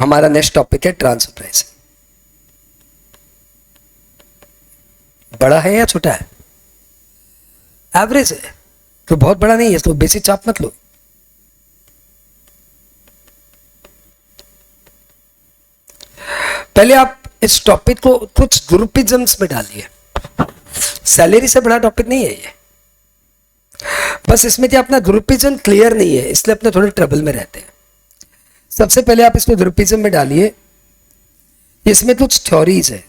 हमारा next topic है transfer pricing. बड़ा है या छोटा है? एवरेज है, तो बहुत बड़ा नहीं है, तो बेसिक चाप मत लो। पहले आप इस टॉपिक को कुछ ग्रुपिज्म्स में डालिए। सैलरी से बड़ा टॉपिक नहीं है ये, बस इसमें क्या अपना ग्रुपिज्म क्लियर नहीं है, इसलिए अपने थोड़े ट्रबल में रहते हैं। सबसे पहले आप इसको ग्रुपिज्म में डालिए। इसमें कुछ थ्योरीज है,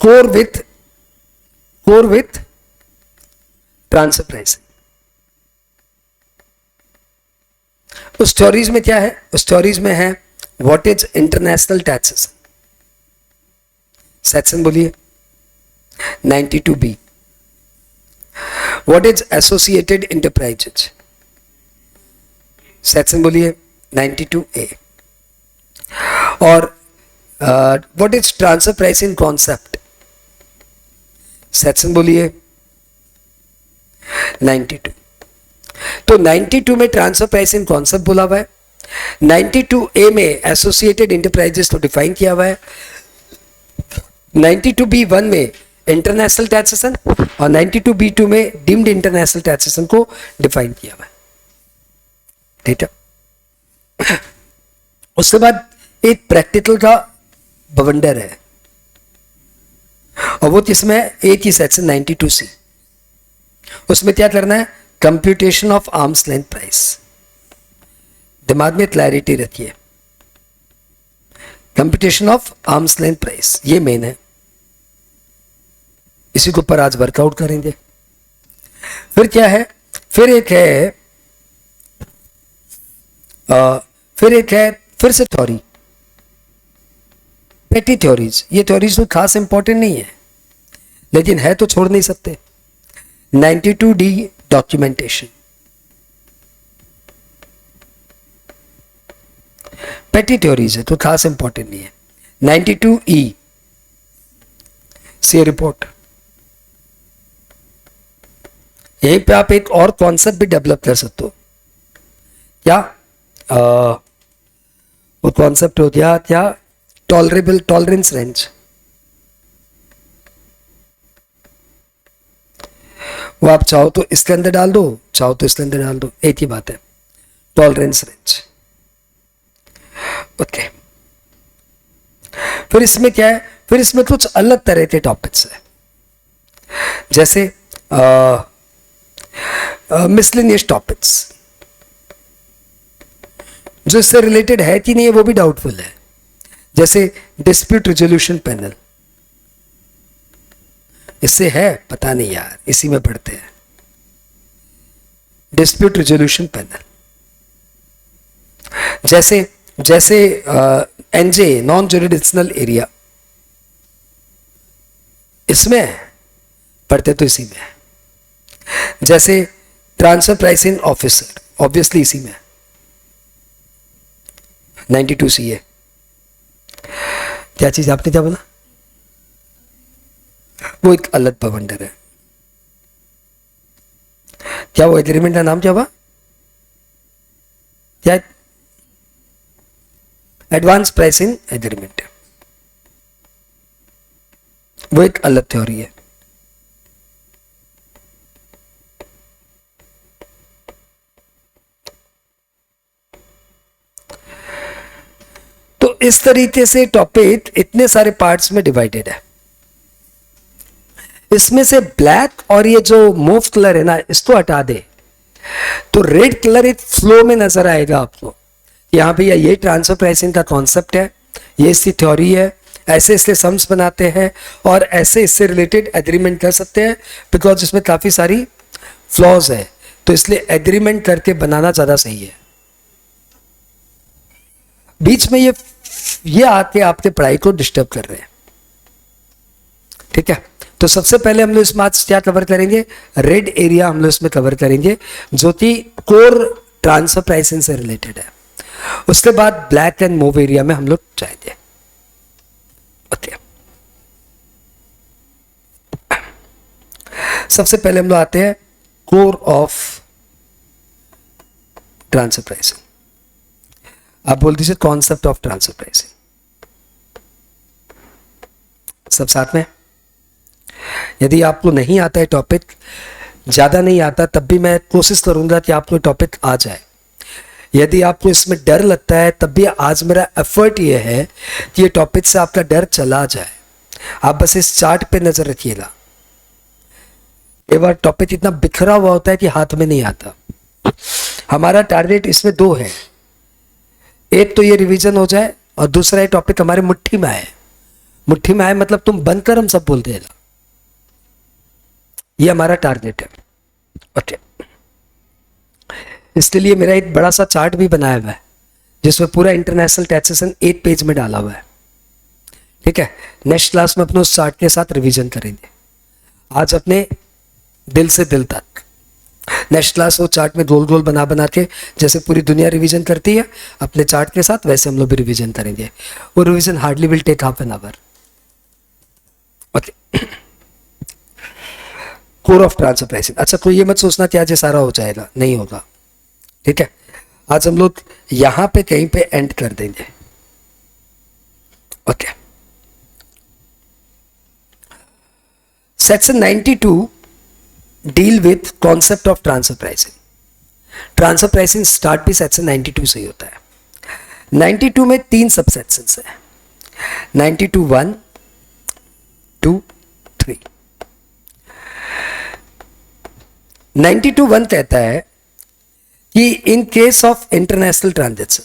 कोर विथ ट्रांसफर प्राइसिंग। उस थ्योरीज में क्या है? उस थ्योरीज में है what is international taxation. Section बोलिए 92B। What is associated enterprises. Section बोलिए 92A। और what is transfer pricing concept. Section बोलिए 92। तो 92 में ट्रांसफर प्राइसिंग कॉन्सेप्ट बोला हुआ है, 92A में एसोसिएटेड इंटरप्राइजेस तो डिफाइन किया हुआ है, 92B1 में इंटरनेशनल टैक्सेशन और 92B2 में डीम्ड इंटरनेशनल टैक्सेशन को डिफाइन किया हुआ है। ठीक है। उसके बाद एक प्रैक्टिकल का बवंडर है, और वो किसमें है? एक ही सेक्शन 92C। उसमें क्या करना है? Computation of arms length price. दिमाग में क्लैरिटी रखिए, computation of arms length price ये मेन है। इसी के ऊपर आज वर्कआउट करेंगे। फिर क्या है? फिर एक है फिर से थ्योरी, पेटी थ्योरीज। ये थ्योरीज कोई खास इंपॉर्टेंट नहीं है, लेकिन है तो छोड़ नहीं सकते। 92D डॉक्यूमेंटेशन, पेटी थ्योरीज है तो खास इंपॉर्टेंट नहीं है। 92E से रिपोर्ट। यहीं पे आप एक और कॉन्सेप्ट भी डेवलप कर सकते हो। क्या वो कॉन्सेप्ट हो गया क्या? Tolerable tolerance range. वो आप चाहो तो इसके अंदर डाल दो, चाहो तो इसके अंदर डाल दो, एक ही बात है, टॉलरेंस रेंज। ओके। फिर इसमें क्या है? फिर इसमें कुछ अलग तरह के टॉपिक्स है, जैसे मिसलेनियस टॉपिक्स, जो इससे रिलेटेड है कि नहीं है वो भी डाउटफुल है, जैसे डिस्प्यूट रिजोल्यूशन पैनल। इससे है पता नहीं यार, इसी में पढ़ते हैं। डिस्प्यूट रिजोल्यूशन पैनल, जैसे एनजे नॉन जुरिडिक्शनल एरिया, इसमें पढ़ते तो इसी में है। जैसे ट्रांसफर प्राइसिंग ऑफिसर, ऑब्वियसली इसी में 92C है। क्या चीज आपने क्या बोला? वो एक अलग बवंडर है। क्या वो एग्रीमेंट का नाम क्या हुआ? क्या? Advance pricing agreement. वो एक अलग थ्योरी है। तो इस तरीके से टॉपिक इतने सारे पार्ट्स में डिवाइडेड है। इसमें से ब्लैक और ये जो मूव कलर है ना, इसको हटा दे तो रेड कलर एक फ्लो में नजर आएगा आपको। यहां पे ये ट्रांसफर प्राइसिंग का कॉन्सेप्ट है, ये इसकी थ्योरी है, ऐसे इससे सम्स बनाते हैं और ऐसे इससे रिलेटेड एग्रीमेंट कर सकते हैं, बिकॉज इसमें काफी सारी फ्लॉज है, तो इसलिए एग्रीमेंट करके बनाना ज्यादा सही है। बीच में ये आके आपके पढ़ाई को डिस्टर्ब कर रहे हैं। ठीक है, तो सबसे पहले हम लोग इस मार्क्स क्या कवर करेंगे? रेड एरिया हम लोग इसमें कवर करेंगे, जो कि कोर ट्रांसफर प्राइसिंग से रिलेटेड है। उसके बाद ब्लैक एंड मूव एरिया में हम लोग जाएंगे। ओके, सबसे पहले हम लोग आते हैं कोर ऑफ ट्रांसफर प्राइसिंग। आप बोल दीजिए कॉन्सेप्ट ऑफ ट्रांसफर प्राइसिंग, सब साथ में। यदि आपको नहीं आता है टॉपिक, ज़्यादा नहीं आता, तब भी मैं कोशिश करूंगा कि आपको टॉपिक आ जाए। यदि आपको इसमें डर लगता है तब भी आज मेरा एफर्ट ये है कि ये टॉपिक से आपका डर चला जाए। आप बस इस चार्ट पे नजर रखिएगा। एक बार टॉपिक इतना बिखरा हुआ होता है कि हाथ में नहीं आता। हमारा टारगेट इसमें दो है, एक तो ये रिवीजन हो जाए और दूसरा ये टॉपिक हमारे मुट्ठी में आए। मुट्ठी में आए मतलब तुम बंद कर हम सब बोल देगा, ये हमारा टारगेट है। ओके, इसके लिए मेरा एक बड़ा सा चार्ट भी बनाया हुआ है जिसमें पूरा इंटरनेशनल टैक्सेशन 8 पेज में डाला हुआ है। ठीक है, नेक्स्ट क्लास में अपने उस चार्ट के साथ रिवीजन करेंगे। आज अपने दिल से दिल तक, नेक्स्ट क्लास वो चार्ट में गोल गोल बना बना के, जैसे पूरी दुनिया रिवीजन करती है अपने चार्ट के साथ, वैसे हम लोग भी रिवीजन करेंगे। वो revision hardly will take half an hour. Okay, core of transfer pricing. अच्छा, तो ये मत सोचना कि आज ये सारा हो जाएगा, नहीं होगा। ठीक है, आज हम लोग यहां पे कहीं पे एंड कर देंगे। Okay, section 92 deal with concept of transfer pricing. Transfer pricing start भी सेक्शन 92 से ही होता है। 92 में 3 सब सेक्शंस है, 92(1), 2, 3। 92(1) कहता है कि इन केस ऑफ इंटरनेशनल ट्रांजैक्शन,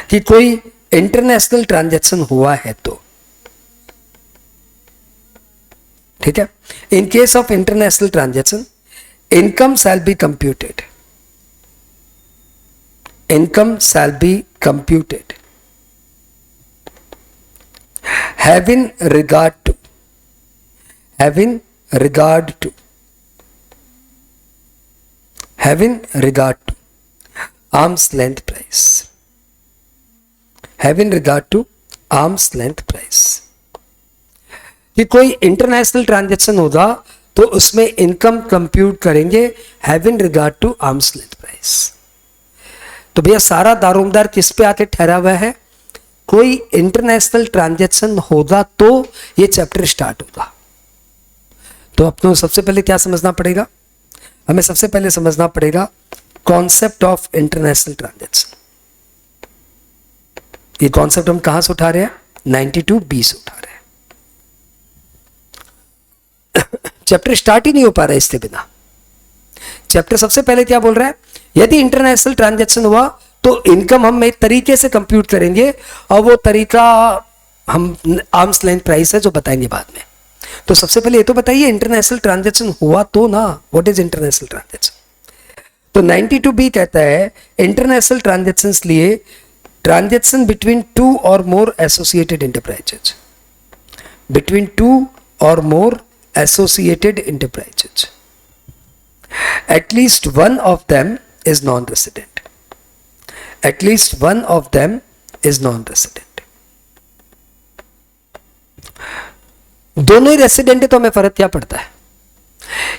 कि कोई इंटरनेशनल ट्रांजैक्शन हुआ है तो, ठीक है, in case of international transaction income shall be computed, income shall be computed having regard to arm's length price, having regard to arm's length price। कि कोई international transaction होगा तो उसमें इनकम कंप्यूट करेंगे having regard to arms length price. तो भैया सारा दारोमदार किस पे आके ठहरा हुआ है? कोई इंटरनेशनल ट्रांजैक्शन होगा तो ये चैप्टर स्टार्ट होगा। तो आपको सबसे पहले क्या समझना पड़ेगा? हमें सबसे पहले समझना पड़ेगा कॉन्सेप्ट ऑफ इंटरनेशनल ट्रांजैक्शन। ये कॉन्सेप्ट हम कहां से उठा रहे हैं? 92B से उठा रहे हैं। चैप्टर स्टार्ट ही नहीं हो पा रहा है इसके बिना। चैप्टर सबसे पहले क्या बोल रहा है? यदि इंटरनेशनल ट्रांजैक्शन हुआ तो इनकम हम एक तरीके से कंप्यूट करेंगे और वो तरीका हम आर्म्स लेंथ प्राइस है जो बताएंगे बाद में। तो सबसे पहले ये तो बताइए इंटरनेशनल ट्रांजैक्शन हुआ तो ना, व्हाट इज इंटरनेशनल ट्रांजैक्शन? तो 92B कहता है इंटरनेशनल ट्रांजैक्शंस लिए ट्रांजैक्शन बिटवीन 2 और मोर एसोसिएटेड इंटरप्राइजेज, बिटवीन 2 और मोर associated enterprises, at least one of them is non-resident, at least one of them is non-resident। दोनों ही रेसिडेंट है तो हमें फर्क क्या पड़ता है?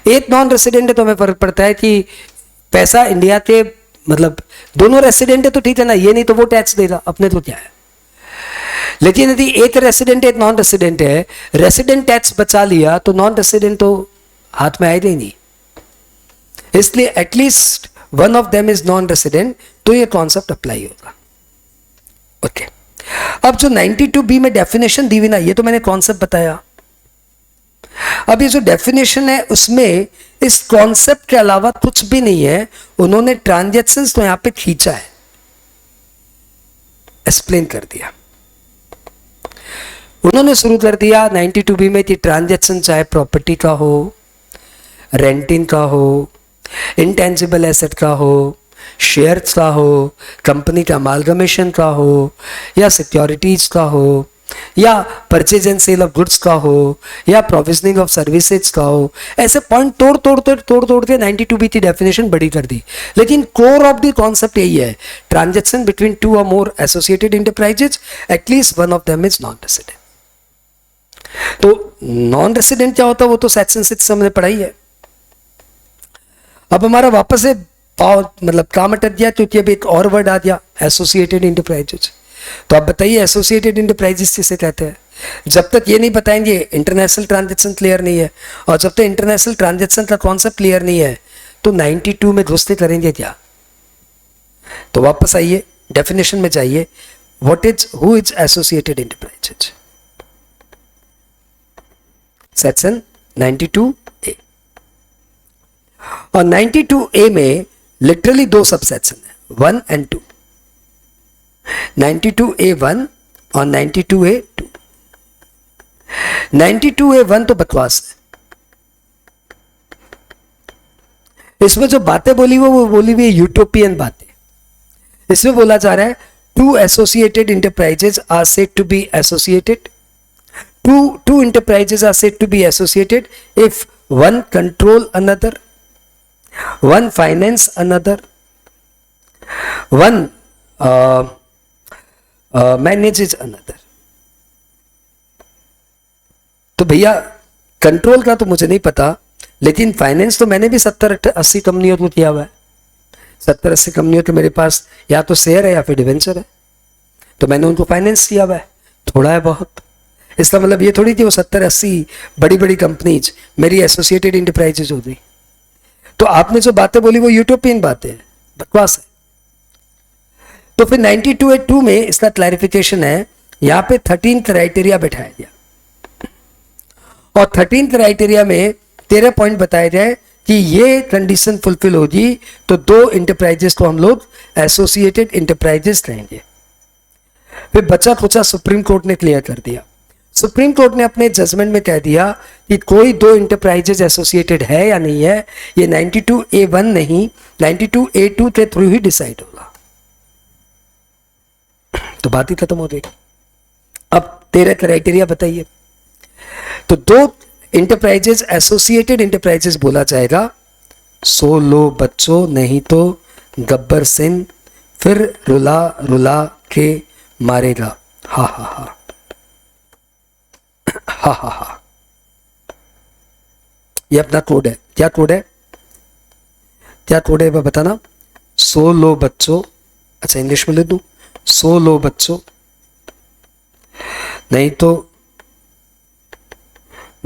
एक नॉन रेसिडेंट है तो हमें फर्क पड़ता है कि पैसा इंडिया के, मतलब दोनों रेसिडेंट है तो ठीक है ना, ये नहीं तो वो टैक्स देगा, अपने तो क्या है। लेकिन यदि एक रेसिडेंट एक नॉन रेसिडेंट है, रेसिडेंट टैक्स बचा लिया तो नॉन रेसिडेंट तो हाथ में आएगा ही नहीं। इसलिए at least one of them is non resident, तो ये कॉन्सेप्ट अप्लाई होगा। ओके, अब जो 92B में डेफिनेशन दी हुई ना, ये तो मैंने कॉन्सेप्ट बताया। अब ये जो डेफिनेशन है उसमें इस कॉन्सेप्ट के अलावा कुछ भी नहीं है। उन्होंने ट्रांजैक्शंस तो यहां पे खींचा है, एक्सप्लेन कर दिया। उन्होंने शुरू कर दिया 92B में कि ट्रांजैक्शन चाहे प्रॉपर्टी का हो, रेंटिंग का हो, इंटेंजिबल एसेट का हो, शेयर्स का हो, कंपनी का अमालगमेशन का हो, या सिक्योरिटीज का हो, या purchase and sale of goods का हो, या प्रोविजनिंग ऑफ सर्विसेज का हो, ऐसे पॉइंट तोड़ के 92B की डेफिनेशन बड़ी कर दी। लेकिन कोर ऑफ द कॉन्सेप्ट यही है, ट्रांजैक्शन बिटवीन 2 और more associated enterprises, at least one of them is non resident. तो नॉन रेसिडेंट क्या होता है वो तो सेक्शन 6 से हमने पढ़ाई है। अब हमारा वापस से पाव मतलब काम अटक गया क्योंकि अभी एक और वर्ड आ गया, एसोसिएटेड इंटरप्राइजेज। तो आप बताइए एसोसिएटेड इंटरप्राइजेस किसे कहते हैं? जब तक ये नहीं बताएंगे इंटरनेशनल ट्रांजैक्शन क्लियर नहीं है, और जब तक इंटरनेशनल ट्रांजैक्शन का कॉन्सेप्ट क्लियर नहीं है तो 92 में घुसते करेंगे क्या? तो वापस आइए, डेफिनेशन में जाइए, what is, who is associated enterprises? Section 92A। और 92A में लिटरली दो सब सेक्शन है, 1 and 2, 92A1 और 92A2। 92A1 तो बकवास है, इसमें जो बातें बोली वो बोली हुई यूटोपियन बातें। इसमें बोला जा रहा है two associated enterprises are said to be associated, two enterprises are said to be associated if one control another, one finance another, one manages another। तो भैया कंट्रोल का तो मुझे नहीं पता, लेकिन फाइनेंस तो मैंने भी 70-80 कंपनियों को किया हुआ है। 70-80 कंपनियों के मेरे पास या तो शेयर है या फिर डिवेंचर है, तो मैंने उनको फाइनेंस किया हुआ है, थोड़ा है बहुत। इसका मतलब ये थोड़ी थी वो 70-80 बड़ी बड़ी कंपनीज मेरी एसोसिएटेड इंटरप्राइजेज हो गई। तो आपने जो बातें बोली वो यूटोपियन बातें हैं, बकवास है। तो फिर 92A2 में इसका क्लैरिफिकेशन है, यहां पे 13 क्राइटेरिया बैठाया गया, और 13 क्राइटेरिया में 13 पॉइंट बताए गए कि ये कंडीशन फुलफिल होगी तो दो इंटरप्राइजेस को हम लोग एसोसिएटेड इंटरप्राइजेस कहेंगे। फिर बचा खुचा सुप्रीम कोर्ट ने क्लियर कर दिया। सुप्रीम कोर्ट ने अपने जजमेंट में कह दिया कि कोई दो इंटरप्राइजेज एसोसिएटेड है या नहीं है, ये 92A1 नहीं 92A2 के थ्रू ही डिसाइड होगा। तो बात ही खत्म हो गई। अब 13 क्राइटेरिया बताइए। तो दो इंटरप्राइजेज एसोसिएटेड इंटरप्राइजेज बोला जाएगा, सो लो बच्चों नहीं तो गब्बर सिंह फिर रुला रुला के मारेगा, हा हा हा हा हा हा। ये अपना कोड है। क्या कोड है? क्या कोड है वह बताना। सो लो बच्चों, अच्छा इंग्लिश में लिख दूं, सो लो बच्चों नहीं तो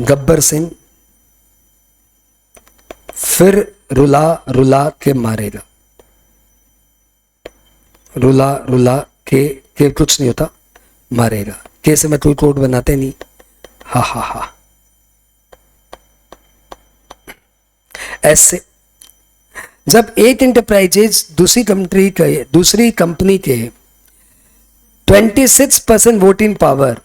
गब्बर सिंह फिर रुला रुला के मारेगा। रुला रुला के कुछ नहीं होता, मारेगा। के से मैं कोई कोड बनाते नहीं, हा हा हा। ऐसे जब एक इंटरप्राइजेज दूसरी कंपनी के 26% वोटिंग पावर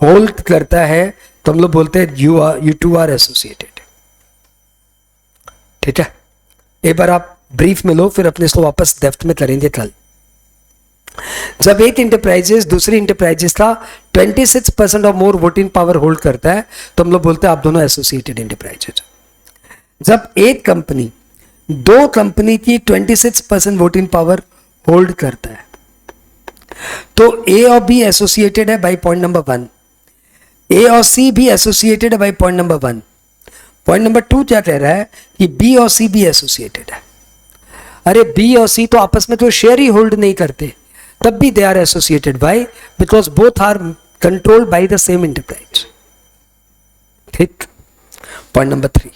होल्ड करता है तो हम लोग बोलते हैं यू टू आर एसोसिएटेड। ठीक है, एक बार आप ब्रीफ में लो, फिर अपने इसको वापस डेप्थ में करेंगे कल। जब एक इंटरप्राइजेस दूसरी इंटरप्राइजेस का 26% और मोर वोटिंग पावर होल्ड करता है तो हम लोग बोलते हैं आप दोनों एसोसिएटेड इंटरप्राइजेस। जब एक कंपनी दो कंपनी की 26% वोटिंग पावर होल्ड करता है तो ए और बी एसोसिएटेड है बाई पॉइंट नंबर 1, ए और सी भी एसोसिएटेड है by point number 1। Point number 2 क्या कह रहा है कि बी और सी भी एसोसिएटेड है। अरे बी और सी तो आपस में तो शेयर ही होल्ड नहीं करते, तब भी they are associated by, because both are controlled by the same enterprise. ठीक। Point number 3,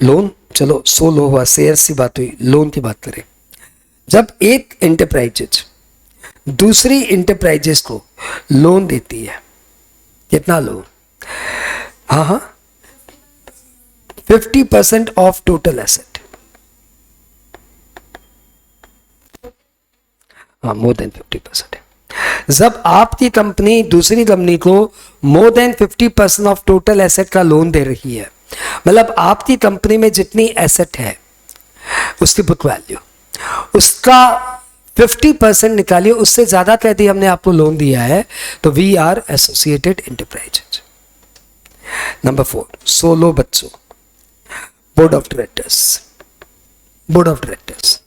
loan. चलो सो लो हुआ, शेयर सी बात हुई, लोन की बात करें। जब एक इंटरप्राइजेज दूसरी इंटरप्राइजेस को लोन देती है, कितना लोन? हाँ 50% ऑफ टोटल एसेट। हाँ, मोर देन 50% है। जब आपकी कंपनी दूसरी कंपनी को more than 50% of total asset का लोन दे रही है, मतलब आपकी कंपनी में जितनी एसेट है उसकी बुक वैल्यू, उसका 50% निकालिए, उससे ज्यादा कहती हमने आपको लोन दिया है तो we are associated enterprises. Number 4, सोलो बच्चों, board of directors. Board of directors,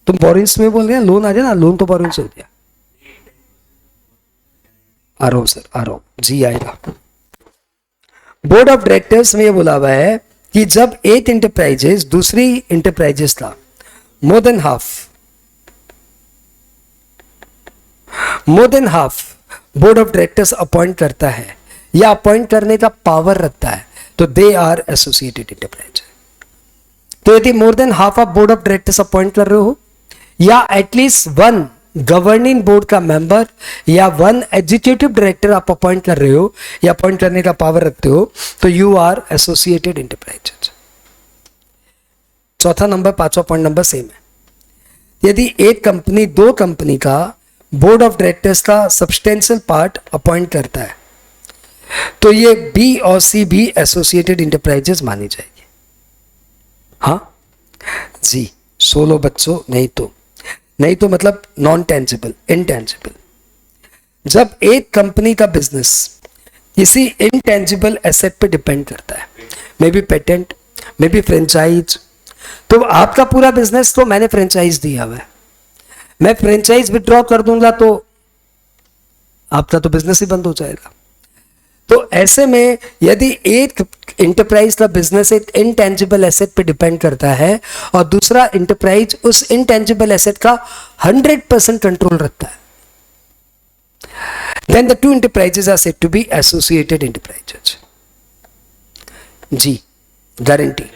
तुम बोरिंग्स में बोल रहे हैं, लोन आ जाए ना, लोन तो बोरिंग्स हो गया। आ रहा हूं सर, आ रहा हूं जी, आएगा। बोर्ड ऑफ डायरेक्टर्स में ये बोला हुआ है कि जब एक इंटरप्राइजेस दूसरी इंटरप्राइजेस का more than half board of directors appoint करता है या अपॉइंट करने का पावर रखता है, तो दे आर एसोसिएटेड इंटरप्राइज। तो यदि more than half of board of directors appoint कर रहे हो या एटलीस्ट वन गवर्निंग बोर्ड का मेंबर या वन एग्जीक्यूटिव डायरेक्टर आप अपॉइंट कर रहे हो या अपॉइंट करने का पावर रखते हो, तो यू आर एसोसिएटेड इंटरप्राइजेज। चौथा नंबर, पांचवा पॉइंट नंबर सेम है। यदि एक कंपनी दो कंपनी का बोर्ड ऑफ डायरेक्टर्स का सब्सटेंशियल पार्ट अपॉइंट करता है, तो ये बी और सी भी एसोसिएटेड इंटरप्राइजेस मानी जाएगी। हाँ जी, 16 बच्चों, नहीं तो मतलब नॉन टेंजिबल, इनटेंजिबल। जब एक कंपनी का बिजनेस किसी इनटेंजिबल एसेट पे डिपेंड करता है, may be patent, may be franchise, तो आपका पूरा बिजनेस तो मैंने फ्रेंचाइज दिया हुआ है, मैं फ्रेंचाइज विड्रॉ कर दूंगा तो आपका तो बिजनेस ही बंद हो जाएगा। तो ऐसे में यदि एक इंटरप्राइज का बिजनेस एक इनटेंजिबल एसेट पे डिपेंड करता है और दूसरा इंटरप्राइज उस इनटेंजिबल एसेट का 100% कंट्रोल रखता है, then the two enterprises are said to be associated enterprises। जी, गारंटी।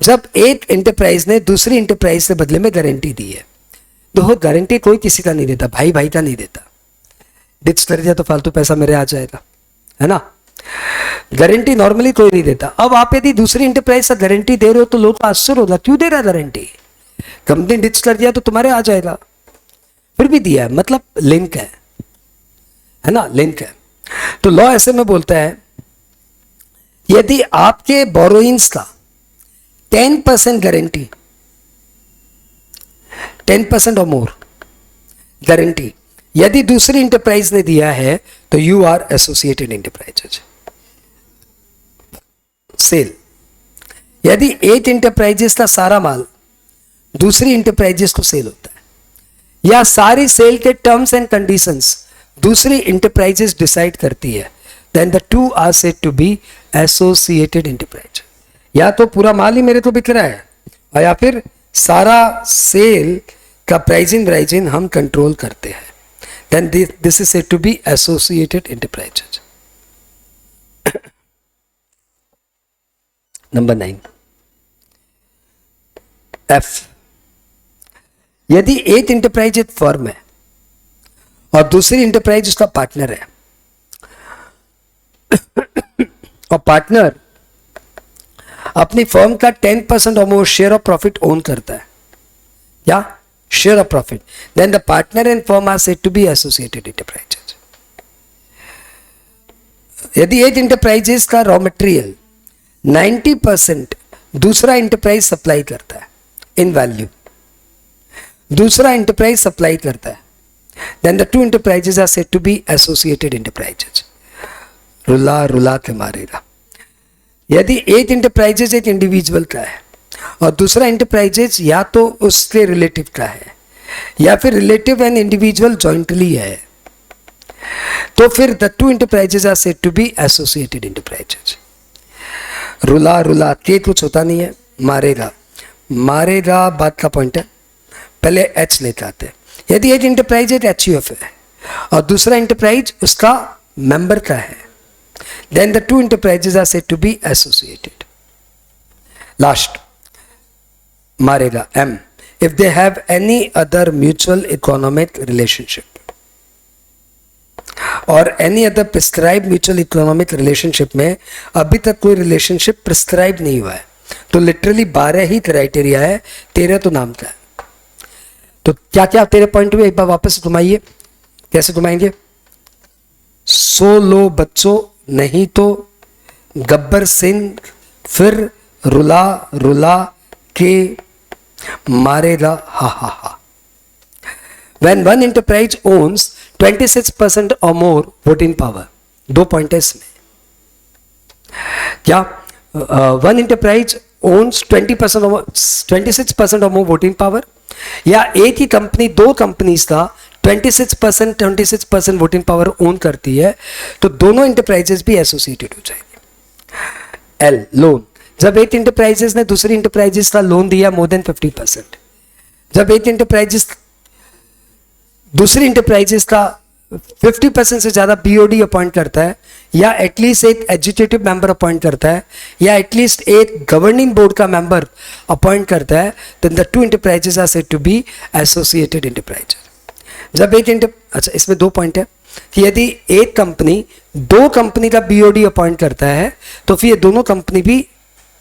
जब एक इंटरप्राइज ने दूसरी इंटरप्राइज से बदले में गारंटी दी है, तो गारंटी कोई किसी का नहीं देता, भाई का नहीं देता। डिच कर दिया तो फालतू पैसा मेरे आ जाएगा, है ना। गारंटी नॉर्मली कोई नहीं देता। अब आप यदि दूसरी इंटरप्राइज से गारंटी दे रहे हो तो लोग आश्चर्य होगा, क्यों दे रहा है गारंटी, कंपनी डिच कर दिया तो तुम्हारे आ जाएगा, फिर भी दिया है, मतलब लिंक है ना, लिंक है। तो लॉ ऐसे में बोलता है यदि आपके बोरोइंग्स का 10% गारंटी, 10% और मोर गारंटी यदि दूसरी इंटरप्राइज ने दिया है, तो you are associated enterprises. Sale, यदि एक इंटरप्राइजेस का सारा माल दूसरी इंटरप्राइजेस को सेल होता है या सारी सेल के टर्म्स एंड कंडीशंस दूसरी इंटरप्राइजेस डिसाइड करती है, then the two are said to be associated enterprise. या तो पूरा माल ही मेरे तो बिक रहा है और या फिर सारा सेल का प्राइजिंग हम कंट्रोल करते हैं, then this is said to be associated enterprises। Number 9, F, यदि एक इंटरप्राइज एक फर्म है और दूसरी इंटरप्राइज उसका पार्टनर है और पार्टनर अपनी फर्म का 10% और मोर शेयर ऑफ प्रॉफिट ओन करता है या share of profit, then the partner and firm are said to be associated enterprises। यदि एक इंटरप्राइजेस का रॉ मटेरियल 90% दूसरा इंटरप्राइज सप्लाई करता है इन वैल्यू, दूसरा इंटरप्राइज सप्लाई करता है, then the two enterprises are said to be associated enterprises। रुला के मारेगा। यदि एक इंटरप्राइजेस एक इंडिविजुअल का है और दूसरा इंटरप्राइजेस या तो उसके रिलेटिव का है या फिर रिलेटिव एंड इंडिविजुअल जॉइंटली है, तो फिर the two enterprises are said to be associated enterprises. रुला के कुछ होता नहीं है, मारेगा बात का पॉइंट है, पहले एच लेते आते। यदि एक इंटरप्राइज एक एचयूएफ है और दूसरा इंटरप्राइज उसका मेंबर का है, then the two enterprises are said to be associated. Last मारेगा एम, if they have any other mutual economic relationship और any other prescribe mutual economic relationship में अभी तक कोई रिलेशनशिप प्रिस्क्राइब नहीं हुआ है, तो लिटरली 12 ही क्राइटेरिया है, 13 तो नाम का है। तो क्या क्या तेरे पॉइंट में एक बार वापस घुमाइए, कैसे घुमाएंगे? 16 बच्चों, नहीं तो गब्बर सिंह, फिर रुला के मारेगा हा। When one enterprise owns 26% or more voting power, 2 point है इसमें। क्या one enterprise owns 26% or more voting power, या एक ही कंपनी दो कंपनीज का 26% वोटिंग पावर ओन करती है, तो दोनों इंटरप्राइजेस भी एसोसिएटेड हो जाएंगे। एल लोन, जब एक इंटरप्राइजेस ने दूसरी इंटरप्राइजेस का लोन दिया मोर देन 50%, जब एक इंटरप्राइजेस दूसरी इंटरप्राइजेस का 50% से ज्यादा बीओडी अपॉइंट करता है, या एटलीस्ट एक एग्जीक्यूटिव मेंबर अपॉइंट करता है, या एटलीस्ट एक गवर्निंग बोर्ड का मेंबर अपॉइंट करता है, then the two enterprises are said to be associated enterprises. जब एक अच्छा, इसमें 2 पॉइंट है कि यदि एक कंपनी 2 कंपनी का बीओडी अपॉइंट करता है तो फिर ये दोनों कंपनी भी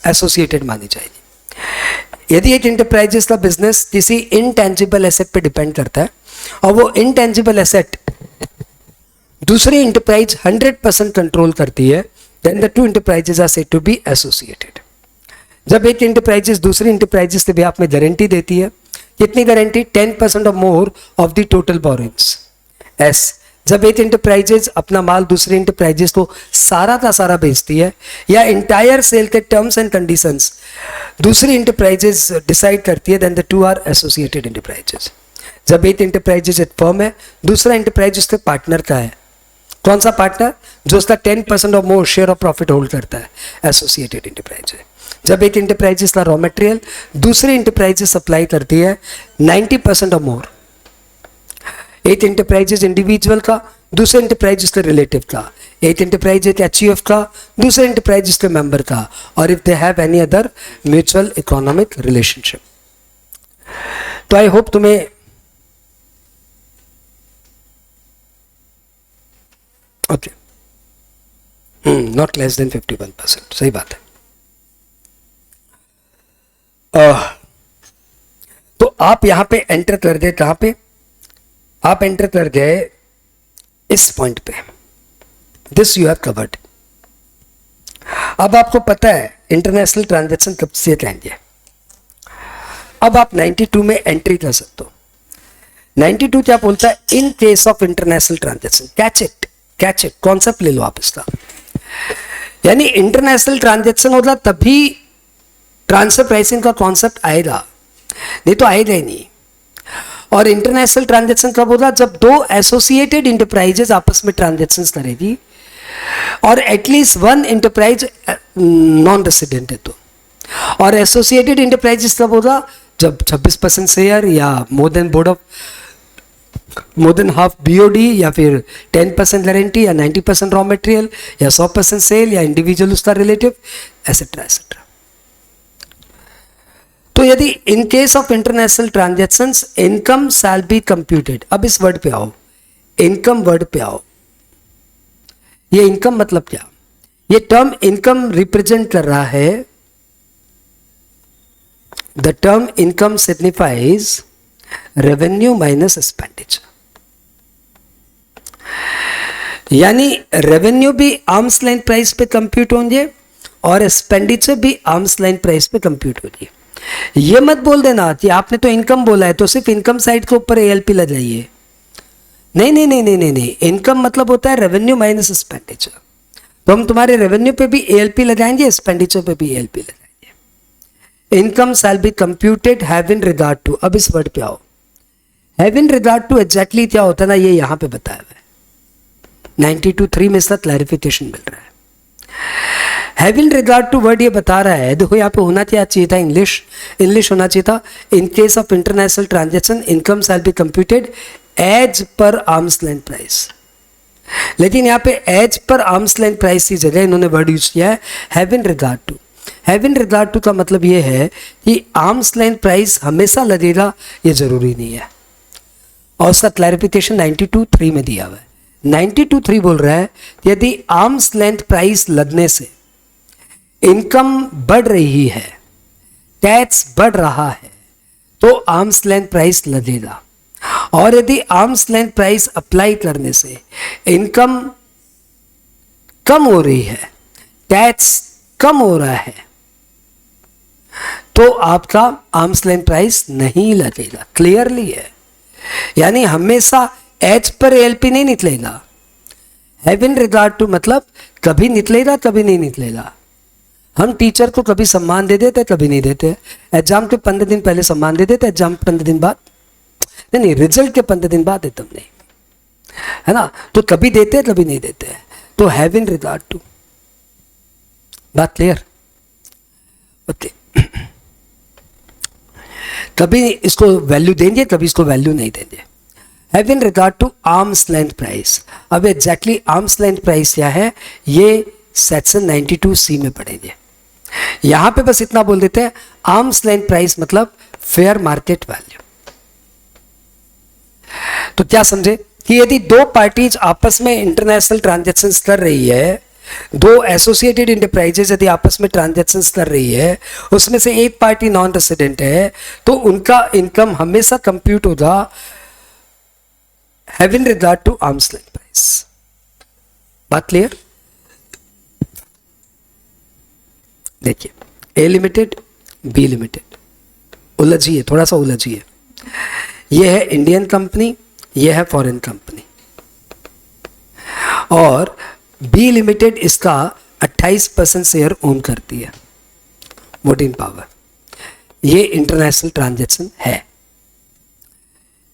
एसोसिएटेड मानी जाएगी। यदि एक इंटरप्राइजेस का बिजनेस किसी इनटेंजिबल एसेट पे डिपेंड करता है और वो इनटेंजिबल एसेट दूसरी इंटरप्राइज 100% कंट्रोल करती है, then the two enterprises are said to be associated. जब एक इंटरप्राइजेस दूसरी इंटरप्राइजेस के बेहाफ में गारंटी देती है, कितनी गारंटी? 10% और more of the total borrowings. S, जब एक इंटरप्राइजेस अपना माल दूसरी इंटरप्राइजेस को सारा का सारा बेचती है, या इंटायर सेल के टर्म्स एंड कंडीशंस दूसरी इंटरप्राइजेस डिसाइड करती है, then the two are associated enterprises. जब एक इंटरप्राइजेस एक फर्म है, दूसरा इंटरप्राइज उसके पार्टनर का है, कौन सा पार्टनर? जो उसका 10% और मोर शेयर ऑफ प्रॉफिट होल्ड करता है, एसोसिएटेड इंटरप्राइज है। जब एक इंटरप्राइजेस का रॉ मटेरियल दूसरी इंटरप्राइजेस सप्लाई करती है 90% और मोर, एक इंटरप्राइजेस इंडिविजुअल का दूसरे इंटरप्राइजेस के रिलेटिव का, एक इंटरप्राइज एचयूएफ का दूसरे इंटरप्राइजेस के मेंबर का, और if they have any other mutual economic relationship. तो आई होप तुम्हें ओके, नॉट लेस देन 51%, सही बात है। तो आप यहां पे एंटर कर दे, कहां पे आप एंटर कर गए? इस पॉइंट पे, दिस यू हैव कवर्ड। अब आपको पता है इंटरनेशनल ट्रांजैक्शन कब से कहेंगे। अब आप 92 में एंट्री कर सकते हो। 92 क्या बोलता है? In case of international transaction, catch it, concept ले लो आप इसका। यानी इंटरनेशनल ट्रांजैक्शन होगा तभी ट्रांसफर प्राइसिंग का कॉन्सेप्ट आएगा, नहीं तो आएगा ही नहीं। और इंटरनेशनल ट्रांजैक्शन कब होगा? जब 2 एसोसिएटेड इंटरप्राइजेस आपस में ट्रांजैक्शंस करेगी और एटलीस्ट 1 इंटरप्राइज नॉन रेसिडेंट है तो। और एसोसिएटेड इंटरप्राइजेस कब होगा? जब 26% शेयर या मोर देन हाफ बीओडी, या फिर 10% गारंटी, या 90% रॉ मटेरियल, या 100% सेल, या इंडिविजुअल उसका रिलेटिव, एसेट्रा एसेट्रा। तो यदि इन case of international transactions income shall be computed. अब इस वर्ड पे आओ, इनकम वर्ड पे आओ। ये इनकम मतलब क्या? ये टर्म इनकम रिप्रेजेंट कर रहा है, the term income signifies revenue minus expenditure. यानी रेवेन्यू भी आर्म्स लेंथ प्राइस पे कंप्यूट होंगे और एक्सपेंडिचर भी आर्म्स लेंथ प्राइस पे कंप्यूट होगी। ये मत बोल देना कि आपने तो इनकम बोला है तो सिर्फ इनकम साइड के ऊपर एएलपी लगाइए। नहीं नहीं नहीं नहीं नहीं नहीं, इनकम मतलब होता है रेवेन्यू माइनस एक्सपेंडिचर। तो हम तुम्हारे रेवेन्यू पे भी एएलपी लगाएंगे, एक्सपेंडिचर पे भी एएलपी लगाएंगे। Income shall be computed have in regard to. अब इस वर्ड पे आओ, have in regard to exactly क्या होता है ना, ये यहां पे बताया हुआ है। 92(3) में इसका क्लैरिफिकेशन मिल रहा है। Have in regard to word ये बता रहा है, देखो यहाँ पे होना क्या चाहिए था, इंग्लिश होना चाहिए था। In case of international transaction income shall be computed as per arm's length price, लेकिन यहाँ पे as per arm's length price की जगह इन्होंने वर्ड यूज किया है have in regard to. Have in regard to का मतलब ये है कि आर्म्स लेंथ प्राइस हमेशा लगेगा, ये जरूरी नहीं है। और उसका क्लैरिफिकेशन 92(3) में दिया हुआ है। 92(3) बोल रहा है यदि आर्म्स लेंथ प्राइस लगने से इनकम बढ़ रही है, टैक्स बढ़ रहा है, तो आर्म्स लेंथ प्राइस लगेगा। और यदि आर्म्स लेंथ प्राइस अप्लाई करने से इनकम कम हो रही है, टैक्स कम हो रहा है, तो आपका आर्म्स लेंथ प्राइस नहीं लगेगा। क्लियरली है, यानी हमेशा एज पर एएलपी नहीं निकलेगा। हैव इन रिगार्ड टू मतलब कभी निकलेगा कभी नहीं निकलेगा। हम टीचर को कभी सम्मान दे देते, कभी नहीं देते। एग्जाम के 15 दिन पहले सम्मान दे देते, एग्जाम 15 दिन बाद नहीं, रिजल्ट के 15 दिन बाद देते नहीं, है ना। तो कभी देते कभी नहीं देते। तो हैव इन रिगार्ड टू, बात क्लियर? ओके, कभी इसको वैल्यू देंगे, कभी इसको वैल्यू नहीं देंगे. Have in regard to arms length price. अब एग्जैक्टली आर्म्स लेंथ प्राइस क्या है, ये सेक्शन 92C में पढ़ेंगे. यहां पे बस इतना बोल देते हैं, आर्म्स लेंथ प्राइस मतलब फेयर मार्केट वैल्यू. तो क्या समझे कि यदि दो पार्टीज आपस में इंटरनेशनल ट्रांजैक्शंस कर रही है, दो एसोसिएटेड इंटरप्राइजेज यदि आपस में ट्रांजैक्शंस कर रही है, उसमें से एक पार्टी नॉन रेसिडेंट है, तो उनका इनकम हमेशा कंप्यूट होगा have in regard to arms length price. बात क्लियर? देखिए, ए लिमिटेड, बी लिमिटेड, उलझिए, थोड़ा सा उलझिए. ये है इंडियन कंपनी, ये है फॉरेन कंपनी, और बी लिमिटेड इसका 28% शेयर ओन करती है, वोटिंग पावर. ये इंटरनेशनल ट्रांजैक्शन है.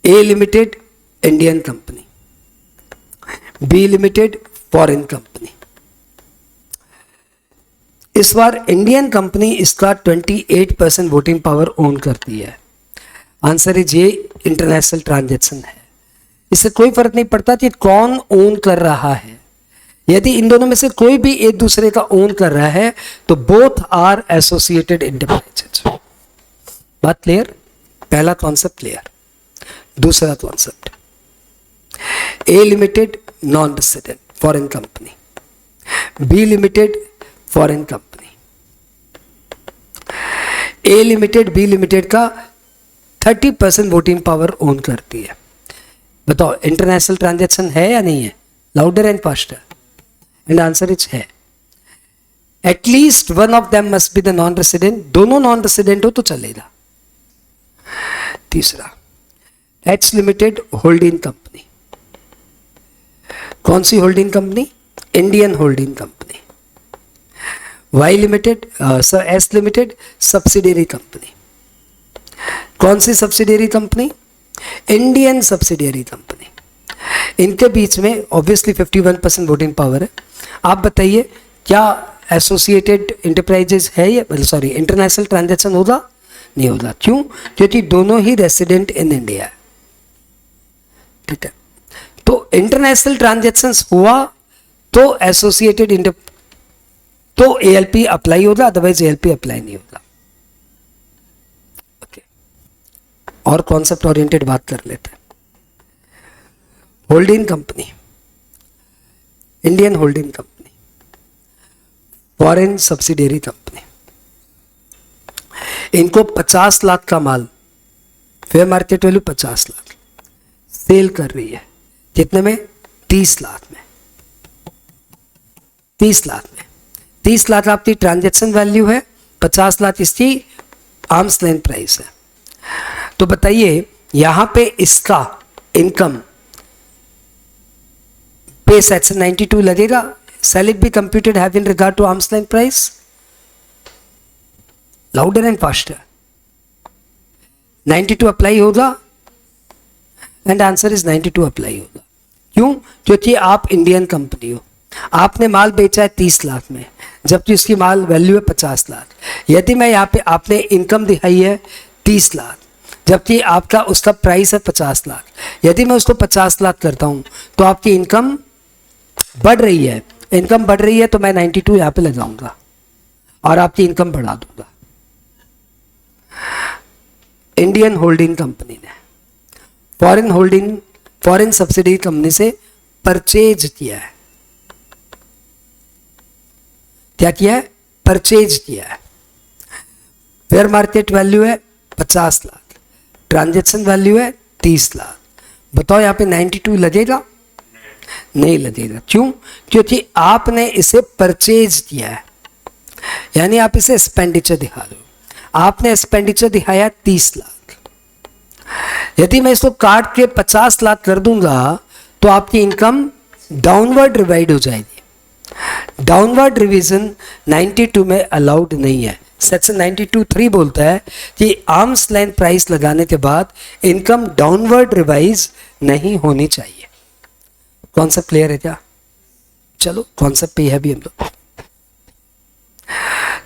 A limited Indian company, B limited foreign company. इस बार इंडियन कंपनी इसका 28% वोटिंग पावर ओन करती है. आंसर इज ये इंटरनेशनल ट्रांजैक्शन है. इससे कोई फर्क नहीं पड़ता कि कौन ओन कर रहा है. यदि इन दोनों में से कोई भी एक दूसरे का ओन कर रहा है तो बोथ आर एसोसिएटेड इंटरप्राइजेज. बात क्लियर? पहला कॉन्सेप्ट क्लियर. दूसरा concept, A limited non resident foreign company, B limited foreign company. A limited B limited का 30% वोटिंग पावर ओन करती है. बताओ इंटरनेशनल ट्रांजैक्शन है या नहीं है? Louder and faster. And answer is है. At least one of them must be the non resident. दोनों नॉन रेसिडेंट हो तो चलेगा. तीसरा, एच लिमिटेड होल्डिंग कंपनी. कौन सी holding company? Indian holding company. Y limited, S limited subsidiary company. कौन सी subsidiary company? Indian subsidiary company. इनके बीच में ऑब्वियसली 51% वोटिंग पावर है. आप बताइए क्या एसोसिएटेड इंटरप्राइजेज है या सॉरी इंटरनेशनल ट्रांजैक्शन होगा? नहीं होगा. क्यों? क्योंकि दोनों ही रेसिडेंट इन इंडिया है. ठीक है, तो इंटरनेशनल ट्रांजैक्शंस हुआ तो एसोसिएटेड तो एएलपी अप्लाई होगा, अदरवाइज एएलपी अप्लाई नहीं होगा. ओके, और कॉन्सेप्ट ओरिएंटेड बात कर लेते हैं. Holding company, Indian holding company, foreign subsidiary company. इनको 50 लाख का माल, fair market value 50 lakh, sale कर रही है. कितने में? 30 लाख में. 30 लाख में. 30 लाख आपकी ट्रांजैक्शन वैल्यू है, 50 लाख इसकी आर्म्स लेंथ प्राइस है. तो बताइए यहां पे इसका इनकम पे सेक्शन 92 लगेगा. Shall it be computed have in regard to arms length price. Louder and faster. 92 apply होगा एंड आंसर इज 92 अप्लाई होगा. क्यों? क्योंकि आप इंडियन कंपनी हो, आपने माल बेचा है 30 लाख में, जबकि उसकी माल वैल्यू है 50 लाख. यदि मैं यहाँ पे, आपने इनकम दिखाई है 30 लाख, जबकि आपका उसका प्राइस है 50 लाख. यदि मैं उसको 50 लाख करता हूँ तो आपकी इनकम बढ़ रही है. इनकम बढ़ रही है तो मैं 92 यहाँ पे लगाऊंगा और आपकी इनकम बढ़ा दूंगा. इंडियन होल्डिंग कंपनी ने फॉरेन सब्सिडी कंपनी से परचेज किया है. क्या किया है? परचेज किया है. फेयर मार्केट वैल्यू है 50 लाख, ट्रांजैक्शन वैल्यू है 30 लाख. बताओ यहाँ पे 92 लगेगा? नहीं लगेगा. क्यों? क्योंकि आपने इसे परचेज किया है, यानी आप इसे एक्सपेंडिचर दिखा रहे हो. आपने एक्सपेंडिचर दिखाया 30 लाख. यदि मैं इसको काट के 50 लाख कर दूंगा तो आपकी इनकम डाउनवर्ड रिवाइड हो जाएगी. डाउनवर्ड रिवीजन 92 में अलाउड नहीं है. सेक्शन 92(3) बोलता है कि आर्म्स लेंथ प्राइस लगाने के बाद इनकम डाउनवर्ड रिवाइज नहीं होनी चाहिए. कॉन्सेप्ट क्लियर है क्या? चलो कॉन्सेप्ट पे है भी हम लोग.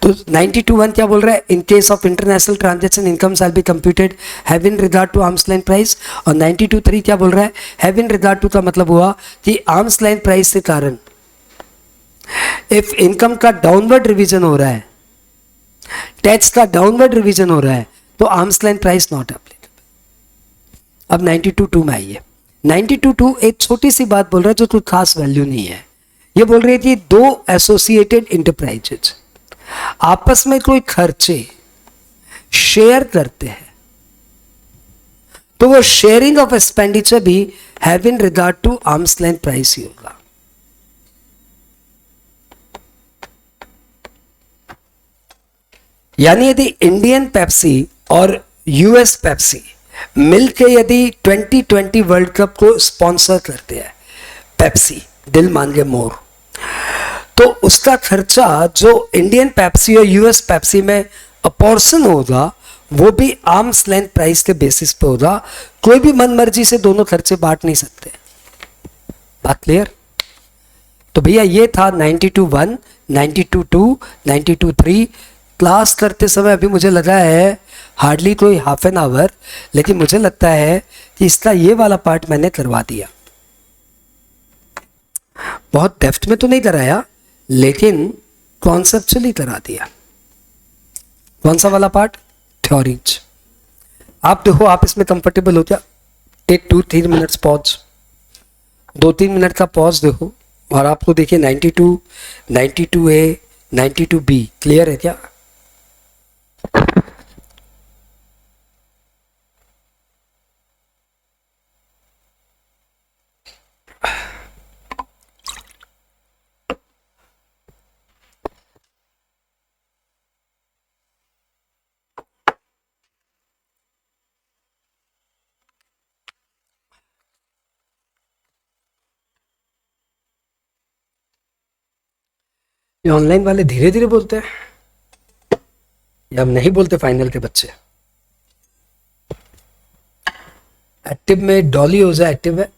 तो 92(1) क्या बोल रहा है, in case of international transaction income shall be computed have in regard to arm's line price. और 92(3) क्या बोल रहा है, हैव इन रिगार्ड टू का मतलब हुआ कि आर्म्स लाइन प्राइस के कारण इफ इनकम का डाउनवर्ड रिवीजन हो रहा है, टैक्स का डाउनवर्ड रिवीजन हो रहा है, तो arms line price not applicable. अब 92(2) में आइए। 92(2) एक छोटी सी बात बोल रहा है जो कोई खास वैल्यू नहीं है। ये बोल रही थी दो एसोसिएटेड इंटरप्राइजेज आपस में कोई खर्चे शेयर करते हैं तो वो शेयरिंग ऑफ एक्सपेंडिचर भी have in regard to arms length price ही होगा। यानी यदि इंडियन पेप्सी और यूएस पेप्सी मिलकर यदि 2020 वर्ल्ड कप को स्पॉन्सर करते हैं, पेप्सी दिल मांगे मोर, तो उसका खर्चा जो इंडियन पेप्सी और यूएस पेप्सी में अपॉर्शन होगा वो भी आर्म्स लेंथ प्राइस के बेसिस पे होगा। कोई भी मनमर्जी से दोनों खर्चे बांट नहीं सकते। बात क्लियर? तो भैया ये था 92(1), 92(2), 92(3). क्लास करते समय अभी मुझे लगा है हार्डली कोई हाफ एन आवर, लेकिन मुझे लगता है कि इसका ये वाला पार्ट मैंने करवा दिया। बहुत डेप्थ में तो नहीं कराया लेकिन कॉन्सेप्चुअली करा दिया। कौन सा वाला पार्ट? थ्योरीज। आप देखो, आप इसमें कंफर्टेबल हो क्या? टेक 2-3 मिनट्स पॉज, 2-3 मिनट का पॉज देखो और आपको देखिए 92, 92A, 92B क्लियर है क्या? ये ऑनलाइन वाले धीरे धीरे बोलते हैं या हम नहीं बोलते? फाइनल के बच्चे एक्टिव में डॉली हो जाए, एक्टिव है,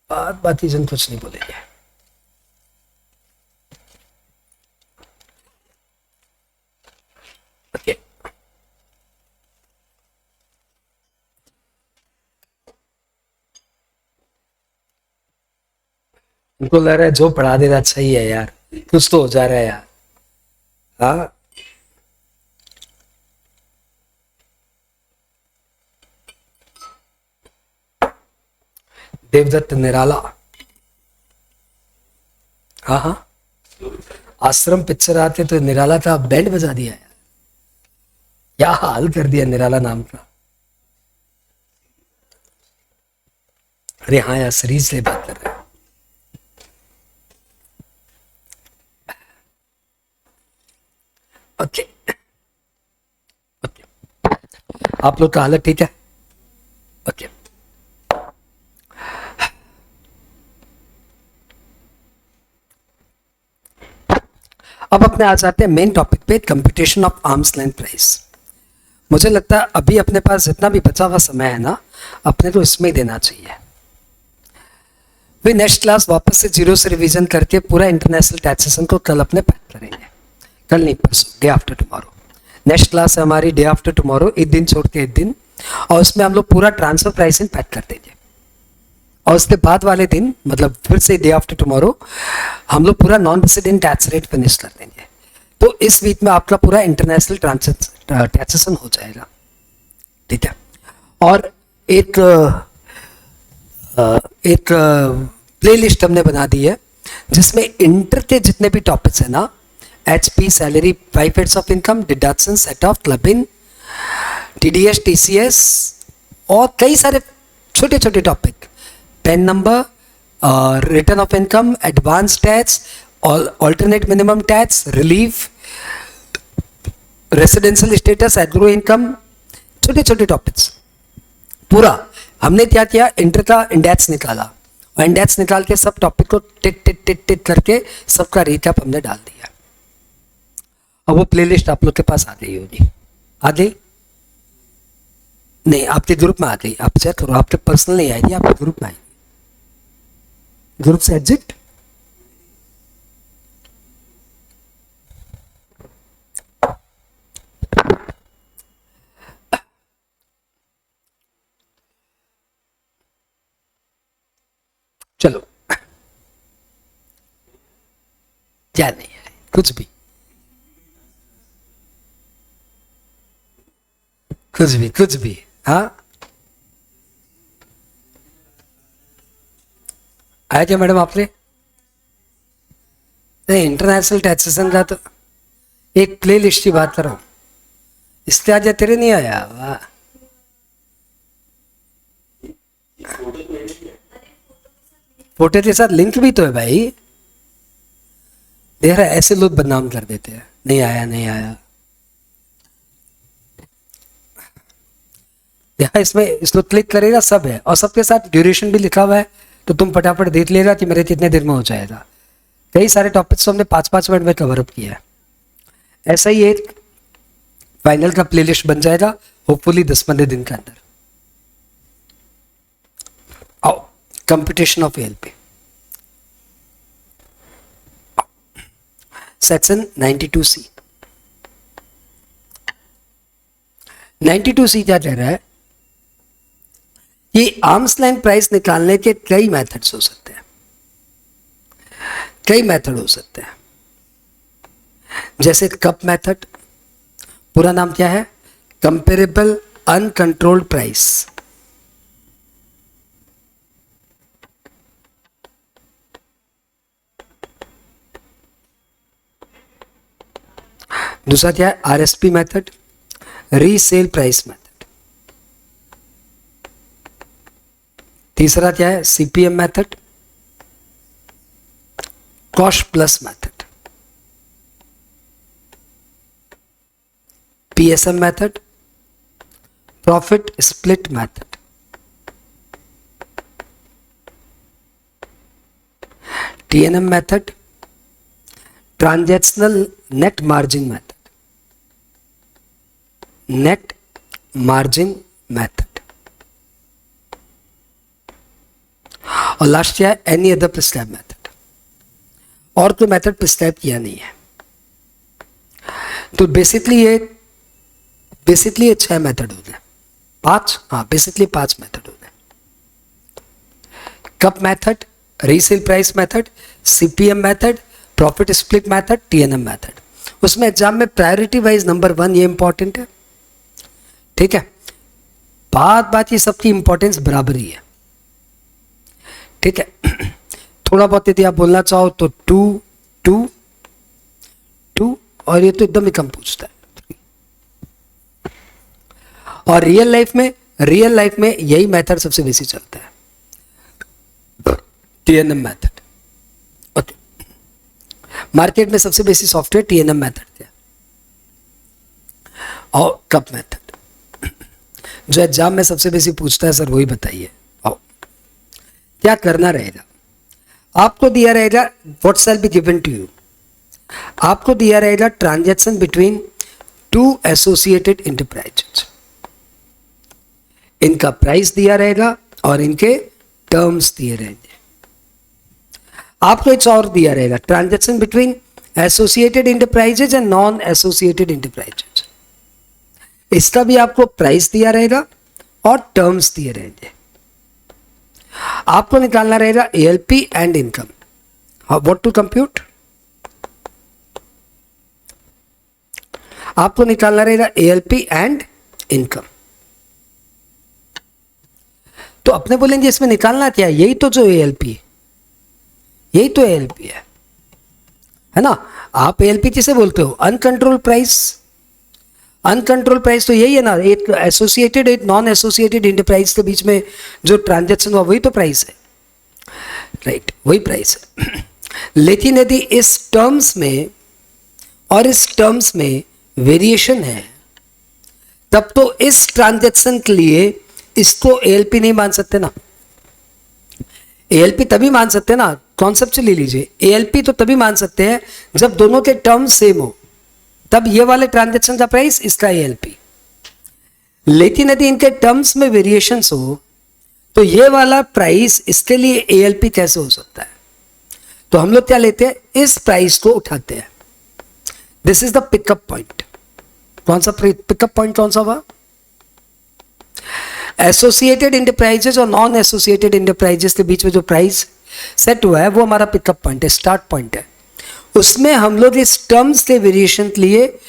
बात ही जन कुछ नहीं बोलेंगे। ओके, उनको लग रहा है जो पढ़ा दे रहा अच्छा ही है यार, कुछ तो हो जा रहा है यार। हाँ, देवदत्त निराला, हाँ हाँ, आश्रम पिक्चर आते तो निराला था, बैंड बजा दिया यार, क्या हाल कर दिया निराला नाम का। अरे हाँ यार, सीरीज से बात कर रहे हैं। ओके ओके, आप लोग का हालत ठीक है? ओके, अब अपने आ जाते हैं मेन टॉपिक पे, computation of arms length price. मुझे लगता है अभी अपने पास जितना भी बचा हुआ समय है ना, अपने को इसमें ही देना चाहिए। फिर नेक्स्ट क्लास वापस से जीरो से रिवीजन करके पूरा इंटरनेशनल टैक्सेशन को कल अपने पैक करेंगे। कल नहीं, परसों, day after tomorrow next class है हमारी, डे आफ्टर टुमारो, एक दिन छोड़ के एक दिन, और उसमें हम लोग पूरा ट्रांसफर प्राइसिंग पैक कर देंगे। और उसके बाद वाले दिन, मतलब फिर से डे आफ्टर टुमारो, हम लोग पूरा non resident tax rate finish कर देंगे। तो इस वीक में आपका पूरा इंटरनेशनल टैक्सेशन हो जाएगा, ठीक है। और एक प्लेलिस्ट हमने बना दी है जिसमें इंटर के जितने भी टॉपिक्स हैं ना, HP, salary, 5 heads of income, deduction, set of, club in, TDS, TCS और कई सारे छोटे छोटे topic, pan number, return of income, advance tax, alternate minimum tax, relief, residential status, agro income, छोटे छोटे टॉपिक्स पूरा हमने क्या किया, इंटर का इंडेक्स निकाला और इंडेक्स निकाल के सब टॉपिक को टिक टिक टिक टिक करके सबका रिकैप हमने डाल दिया। और वो प्लेलिस्ट आप लोग के पास आ गई होगी। आ गई? नहीं, आपके ग्रुप में आ गई, आप चेक करो, आपके पर्सनल नहीं आएगी, आपके ग्रुप में आएगी। ग्रुप से एग्जिट क्या नहीं है, कुछ भी, कुछ भी, कुछ भी। हाँ, आया क्या मैडम आपने? नहीं, इंटरनेशनल टैक्सेशन का तो एक प्ले लिस्ट की बात कर रहा हूं, इसलिए आज तेरे नहीं आया। वाह, फोटो के साथ लिंक भी तो है भाई। देख रहा है, ऐसे लोग बदनाम कर देते हैं, नहीं आया नहीं आया। देखा, इसमें इसको क्लिक करेगा, सब है, और सबके साथ ड्यूरेशन भी लिखा हुआ है, तो तुम फटाफट देख लेगा कि मेरे कितने देर में हो जाएगा। कई सारे टॉपिक्स तो हमने 5-5 मिनट में कवर अप किया है। ऐसा ही एक फाइनल का प्लेलिस्ट बन जाएगा होपफुली 10-15 दिन के अंदर। आओ, competition of ALP section 92C। 92C क्या कह रहा है? ये आर्म्स लाइन प्राइस निकालने के कई मेथड्स हो सकते हैं, कई मेथड हो सकते हैं, जैसे कप मेथड, पूरा नाम क्या है? Comparable uncontrolled price. दूसरा क्या है? RSP method, resale price method. तीसरा क्या है? CPM method, cost plus method. PSM method, profit split method. TNM method, transactional net margin method, net margin method. और लास्ट क्या है? Any other prescribe method. और कोई मेथड प्रिस्क्राइब किया नहीं है। तो बेसिकली ये 6 मेथड हो गए, 5, हाँ बेसिकली 5 मेथड हो गए। Cup method, resale price method, CPM method, profit split method, TNM method. उसमें एग्जाम में प्रायोरिटी वाइज नंबर 1 ये इंपॉर्टेंट है, ठीक है। बात ये सबकी इंपॉर्टेंस बराबर ही है, ठीक है। थोड़ा बहुत यदि आप बोलना चाहो तो 2 2 2, और ये तो एकदम ही कम पूछता है। और रियल लाइफ में यही मेथड सबसे बेसी चलता है, टीएनएम मेथड। ओके, मार्केट में सबसे बेसी सॉफ्टवेयर टीएनएम मेथड है और कप मेथड। जो एग्जाम में सबसे बेसी पूछता है सर वही बताइए। आओ, क्या करना रहेगा? आपको दिया रहेगा what shall be given to you. आपको दिया रहेगा ट्रांजैक्शन बिटवीन 2 एसोसिएटेड इंटरप्राइजेज। इनका प्राइस दिया रहेगा और इनके टर्म्स दिए रहेंगे। आपको एक और दिया रहेगा, transaction between associated enterprises and non associated enterprises. इसका भी आपको प्राइस दिया रहेगा और टर्म्स दिए रहेंगे। आपको निकालना रहेगा ALP and income. What to compute? आपको निकालना रहेगा एएलपी एंड इनकम। तो अपने बोलेंगे इसमें निकालना क्या है? यही तो जो एएलपी, यही तो एएलपी है ना। आप एएलपी किसे बोलते हो? Uncontrol price. अनकंट्रोल प्राइस तो यही है ना, एक एसोसिएटेड एक नॉन एसोसिएटेड इंटरप्राइज के बीच में जो ट्रांजैक्शन हुआ वही तो प्राइस है, राइट, वही प्राइस है। लेकिन यदि इस टर्म्स में और इस टर्म्स में वेरिएशन है, तब तो इस ट्रांजैक्शन के लिए इसको एएलपी नहीं मान सकते ना। एएलपी तभी मान सकते हैं ना, कॉन्सेप्ट ले लीजिए, एएलपी तो तभी मान सकते हैं जब दोनों के टर्म्स सेम हो, तब ये वाले ट्रांजैक्शन का प्राइस, इसका एएलपी। लेकिन यदि इनके टर्म्स में वेरिएशंस हो तो ये वाला प्राइस इसके लिए एएलपी कैसे हो सकता है? तो हम लोग क्या लेते हैं? इस प्राइस को उठाते हैं। This is the pickup point. कौन सा पिकअप पॉइंट कौन सा हुआ? एसोसिएटेड इंटरप्राइजेस और नॉन एसोसिएटेड इंटरप्राइजेस के बीच में जो प्राइस सेट हुआ है वो हमारा पिकअप पॉइंट है, स्टार्ट पॉइंट है। उसमें हम लोग इस टर्म्स के वेरिएशन के लिए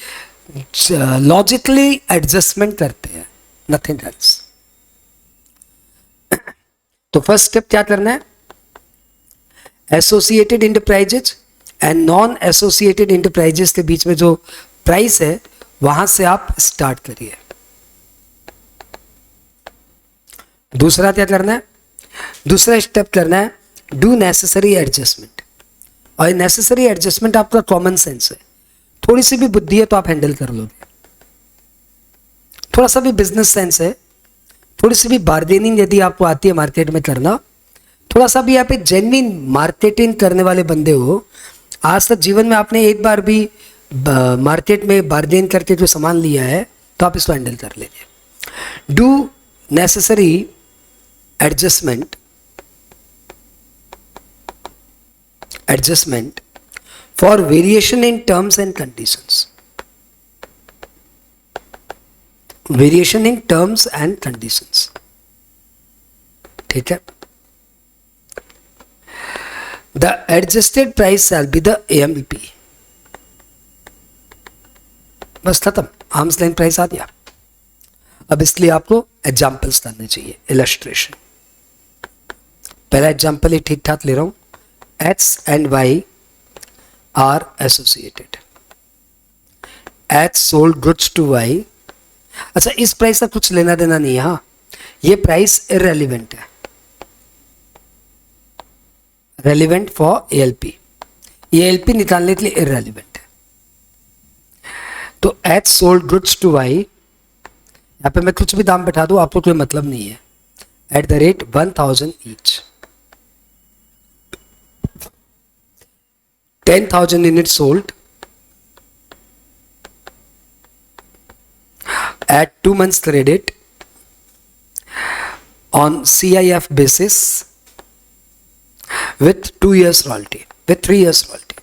लॉजिकली एडजस्टमेंट करते हैं, नथिंग एल्स। तो फर्स्ट स्टेप क्या करना है, associated enterprises and non associated enterprises के बीच में जो प्राइस है वहां से आप स्टार्ट करिए। दूसरा क्या करना है, दूसरा स्टेप करना है डू नेसेसरी एडजस्टमेंट। और नेसेसरी एडजस्टमेंट आपका कॉमन सेंस है, थोड़ी सी भी बुद्धि है तो आप हैंडल कर लोगे, थोड़ा सा भी बिजनेस सेंस है, थोड़ी सी भी बार्गेनिंग यदि आपको आती है मार्केट में करना, थोड़ा सा भी आप एक जेन्युइन मार्केटिंग करने वाले बंदे हो, आज तक जीवन में आपने एक बार भी मार्केट में बार्गेन करके जो सामान लिया है तो आप इसको हैंडल कर लेंगे। Do necessary adjustment for variation in terms and conditions, variation in terms and conditions, ठीक है। The adjusted price shall be the AMP, बस खत्म, आर्म्स लेंथ प्राइस आ गया। अब इसलिए आपको एग्जाम्पल्स करने चाहिए, इलस्ट्रेशन। पहला एग्जाम्पल ही ठीक ठाक ले रहा हूं, X and Y are associated. X sold goods to Y। अच्छा, इस प्राइस का कुछ लेना देना नहीं है, हाँ, ये प्राइस इररेलेवेंट है, रेलिवेंट फॉर ALP, ये ALP निकालने के लिए इररेलेवेंट है। तो X sold goods to Y, यहां पे मैं कुछ भी दाम बैठा दूं आपको कोई मतलब नहीं है, at the rate 1000 each, 10,000 units sold at 2 months credit on CIF basis with 2 years royalty, with 3 years royalty।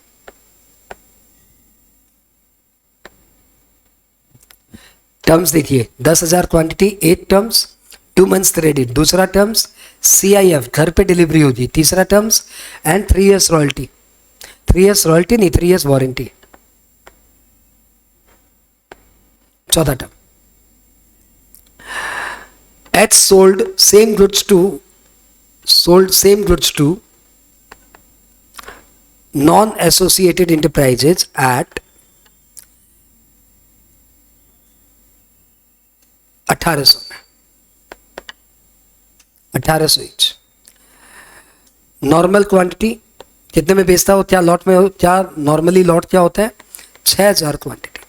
Terms देखिए, 10,000 क्वांटिटी, 8 टर्म्स, 2 months क्रेडिट, दूसरा टर्म्स, CIF घर पे डिलीवरी होगी, तीसरा terms, and 3 years royalty. 3 years royalty नहीं, 3 years warranty, चौथा term. X sold same goods to non-associated enterprises at 1800 में, 1800 each. Normal quantity कितने में बेचता हो, क्या लॉट में, क्या नॉर्मली लॉट क्या होता है, 6000 quantity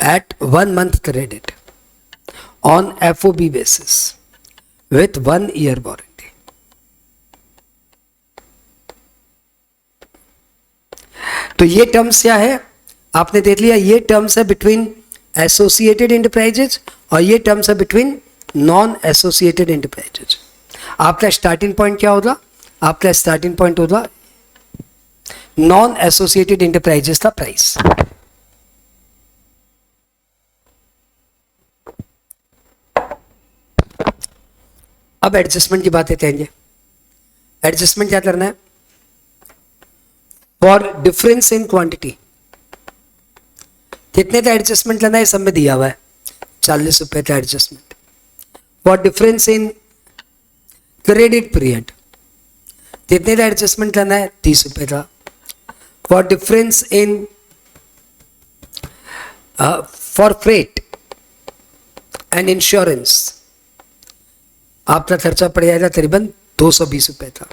eight 1 month credit on FOB basis with 1 year warranty. तो ये टर्म्स क्या है, आपने देख लिया, ये टर्म्स है बिटवीन एसोसिएटेड इंटरप्राइजेज और ये टर्म्स है बिटवीन नॉन एसोसिएटेड इंटरप्राइजेज। आपका स्टार्टिंग पॉइंट क्या होगा, आपका स्टार्टिंग पॉइंट होगा नॉन एसोसिएटेड इंटरप्राइजेस का प्राइस। अब एडजस्टमेंट की बातें कहेंगे। एडजस्टमेंट क्या करना है, फॉर डिफरेंस इन क्वांटिटी, कितने का एडजस्टमेंट लेना है सब में दिया हुआ है, 40 रुपए का adjustment. For difference in credit period, कितने का एडजस्टमेंट लेना है, 30 रुपए का। For difference in for freight and insurance, आपका खर्चा पड़ जाएगा करीबन 220 रुपए का।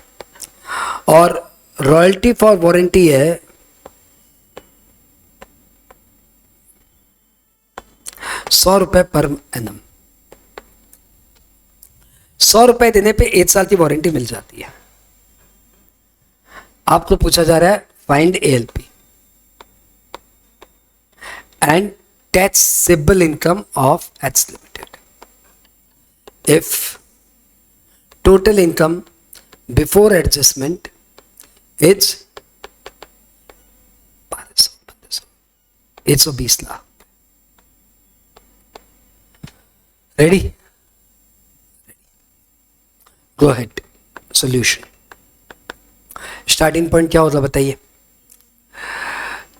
और रॉयल्टी फॉर वारंटी है 100 रुपए पर एनम। 100 रुपए देने पे 1 साल की वारंटी मिल जाती है। आपको पूछा जा रहा है find ALP and taxable income of X limited if total income before adjustment is 120 lakh. Ready, go ahead. Solution, starting point क्या होता बताइए?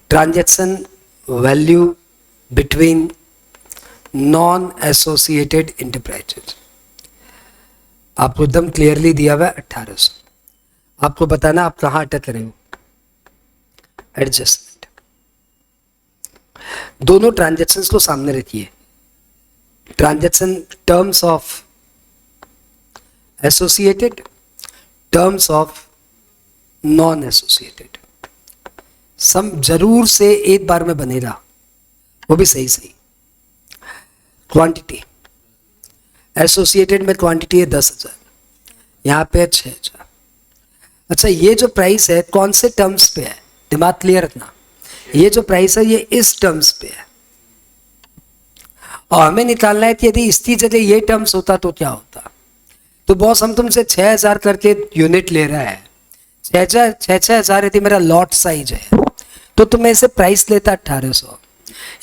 Transaction value between non associated enterprises. आपको एकदम क्लियरली दिया हुआ है 1800। आपको बताना आप कहाँ अटक रहे हो। एडजस्टमेंट, दोनों ट्रांजैक्शंस को सामने रखिए। Transaction terms of associated, terms of non associated. सम जरूर से एक बार में बनेगा, वो भी सही सही। क्वांटिटी एसोसिएटेड में क्वांटिटी है 10,000, यहाँ पे है 6,000। अच्छा, ये जो प्राइस है कौन से टर्म्स पे है? दिमाग क्लियर रखना, ये जो प्राइस है ये इस टर्म्स पे है, और हमें निकालना है कि यदि इसकी जगह ये टर्म्स होता तो क्या होता। तो बॉस हम तुमसे 6,000 करके यूनिट ले रहा है, 6,000 यदि मेरा लॉट साइज है तो तुम्हें इसे प्राइस लेता 1800।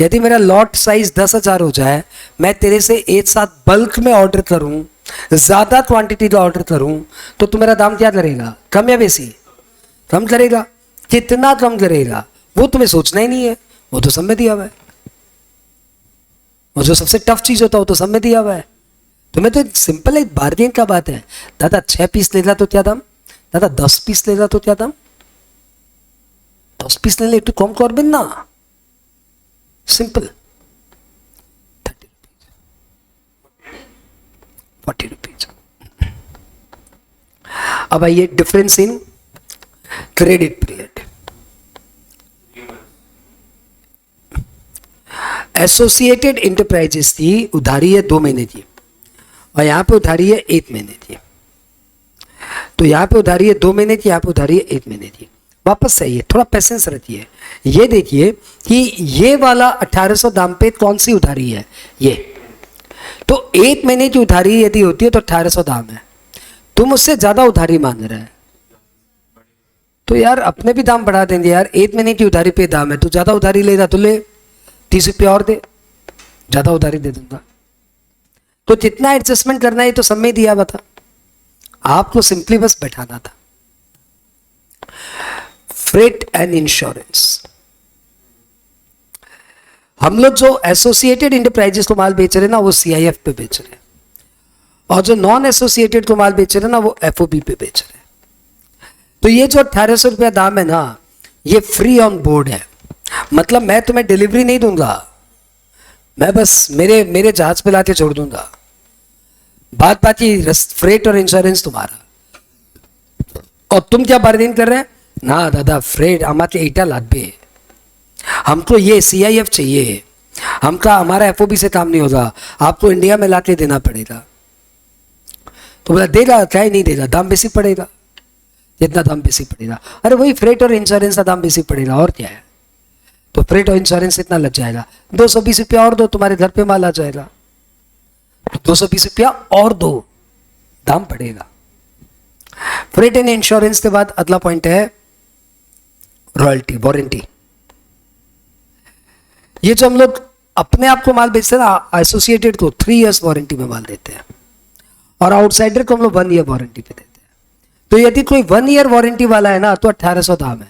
यदि मेरा लॉट साइज 10,000 हो जाए, मैं तेरे से एक साथ बल्क में ऑर्डर करूं, ज्यादा क्वांटिटी का ऑर्डर करूं, तो तुम्हारा दाम क्या करेगा? कम या बेसी? कम करेगा। कितना कम करेगा वो तुम्हें सोचना ही नहीं है, वो तो सब में दिया हुआ है। वो जो सबसे टफ चीज होता है वो तो सब में दिया हुआ है। तुम्हें तो सिंपल एक बार्गेन का बात है। दादा 6 पीस लेगा तो क्या दाम? दादा 10 पीस लेगा तो क्या दाम? 10 पीस ले ले, कम कर ना, सिंपल 30 रुपीज, 40 रुपीज। अब आइए difference in credit period. Associated enterprises की उधारी है 2 महीने की, और यहां पे उधारी है 1 महीने की। तो यहां पे उधारी है 2 महीने की, यहां पे उधारी है 1 महीने की। वापस से आइए, थोड़ा पेशेंस रखिए। ये देखिए कि ये वाला 1800 दाम पे कौन सी उधारी है? ये तो 1 महीने की उधारी यदि होती है तो 1800 दाम है। तुम उससे ज्यादा उधारी मांग रहे हैं, तो यार अपने भी दाम बढ़ा देंगे यार। 1 महीने की उधारी पे दाम है, तो ज्यादा उधारी लेगा तो ले, 30 रुपया और दे, ज्यादा उधारी दे दूंगा। तो जितना एडजस्टमेंट करना है तो सब में दिया हुआ था, आपको सिंपली बस बैठाना था। फ्रेट एंड इंश्योरेंस, हम लोग जो एसोसिएटेड इंटरप्राइजेस को माल बेच रहे ना वो सीआईएफ पे बेच रहे हैं, और जो नॉन एसोसिएटेड को माल बेच रहे ना वो एफओबी पे बेच रहे हैं। तो ये जो 1800 रुपया दाम है ना, ये फ्री ऑन बोर्ड है। मतलब मैं तुम्हें डिलीवरी नहीं दूंगा, मैं बस मेरे जहाज पे लाके छोड़ दूंगा। बात बाकी फ्रेट और इंश्योरेंस तुम्हारा। और तुम क्या बार्गेन कर रहे हैं? ना दादा फ्रेट हमारे ईटा लादबे, हमको ये सीआईएफ चाहिए, हमारा एफओबी से काम नहीं होगा, आपको इंडिया में लाके देना पड़ेगा। तो बोला देगा क्या? ही नहीं देगा, दाम बेसी पड़ेगा। जितना दाम बेसी पड़ेगा, अरे वही फ्रेट और इंश्योरेंस का दाम बेसी पड़ेगा, और क्या है। तो फ्रेट और इंश्योरेंस इतना लग जाएगा, 220 रुपया और दो, तुम्हारे घर पे माल आ जाएगा। 220 रुपया और दो, दाम बढ़ेगा। फ्रेट एंड इंश्योरेंस के बाद अगला पॉइंट है रॉयल्टी, वारंटी। ये जो हम लोग अपने आप को माल बेचते हैं ना, एसोसिएटेड को 3 इयर्स वारंटी में माल देते हैं, और आउटसाइडर को हम लोग 1 ईयर वारंटी पे देते हैं। तो यदि कोई 1 ईयर वारंटी वाला है ना तो 1800 दाम है।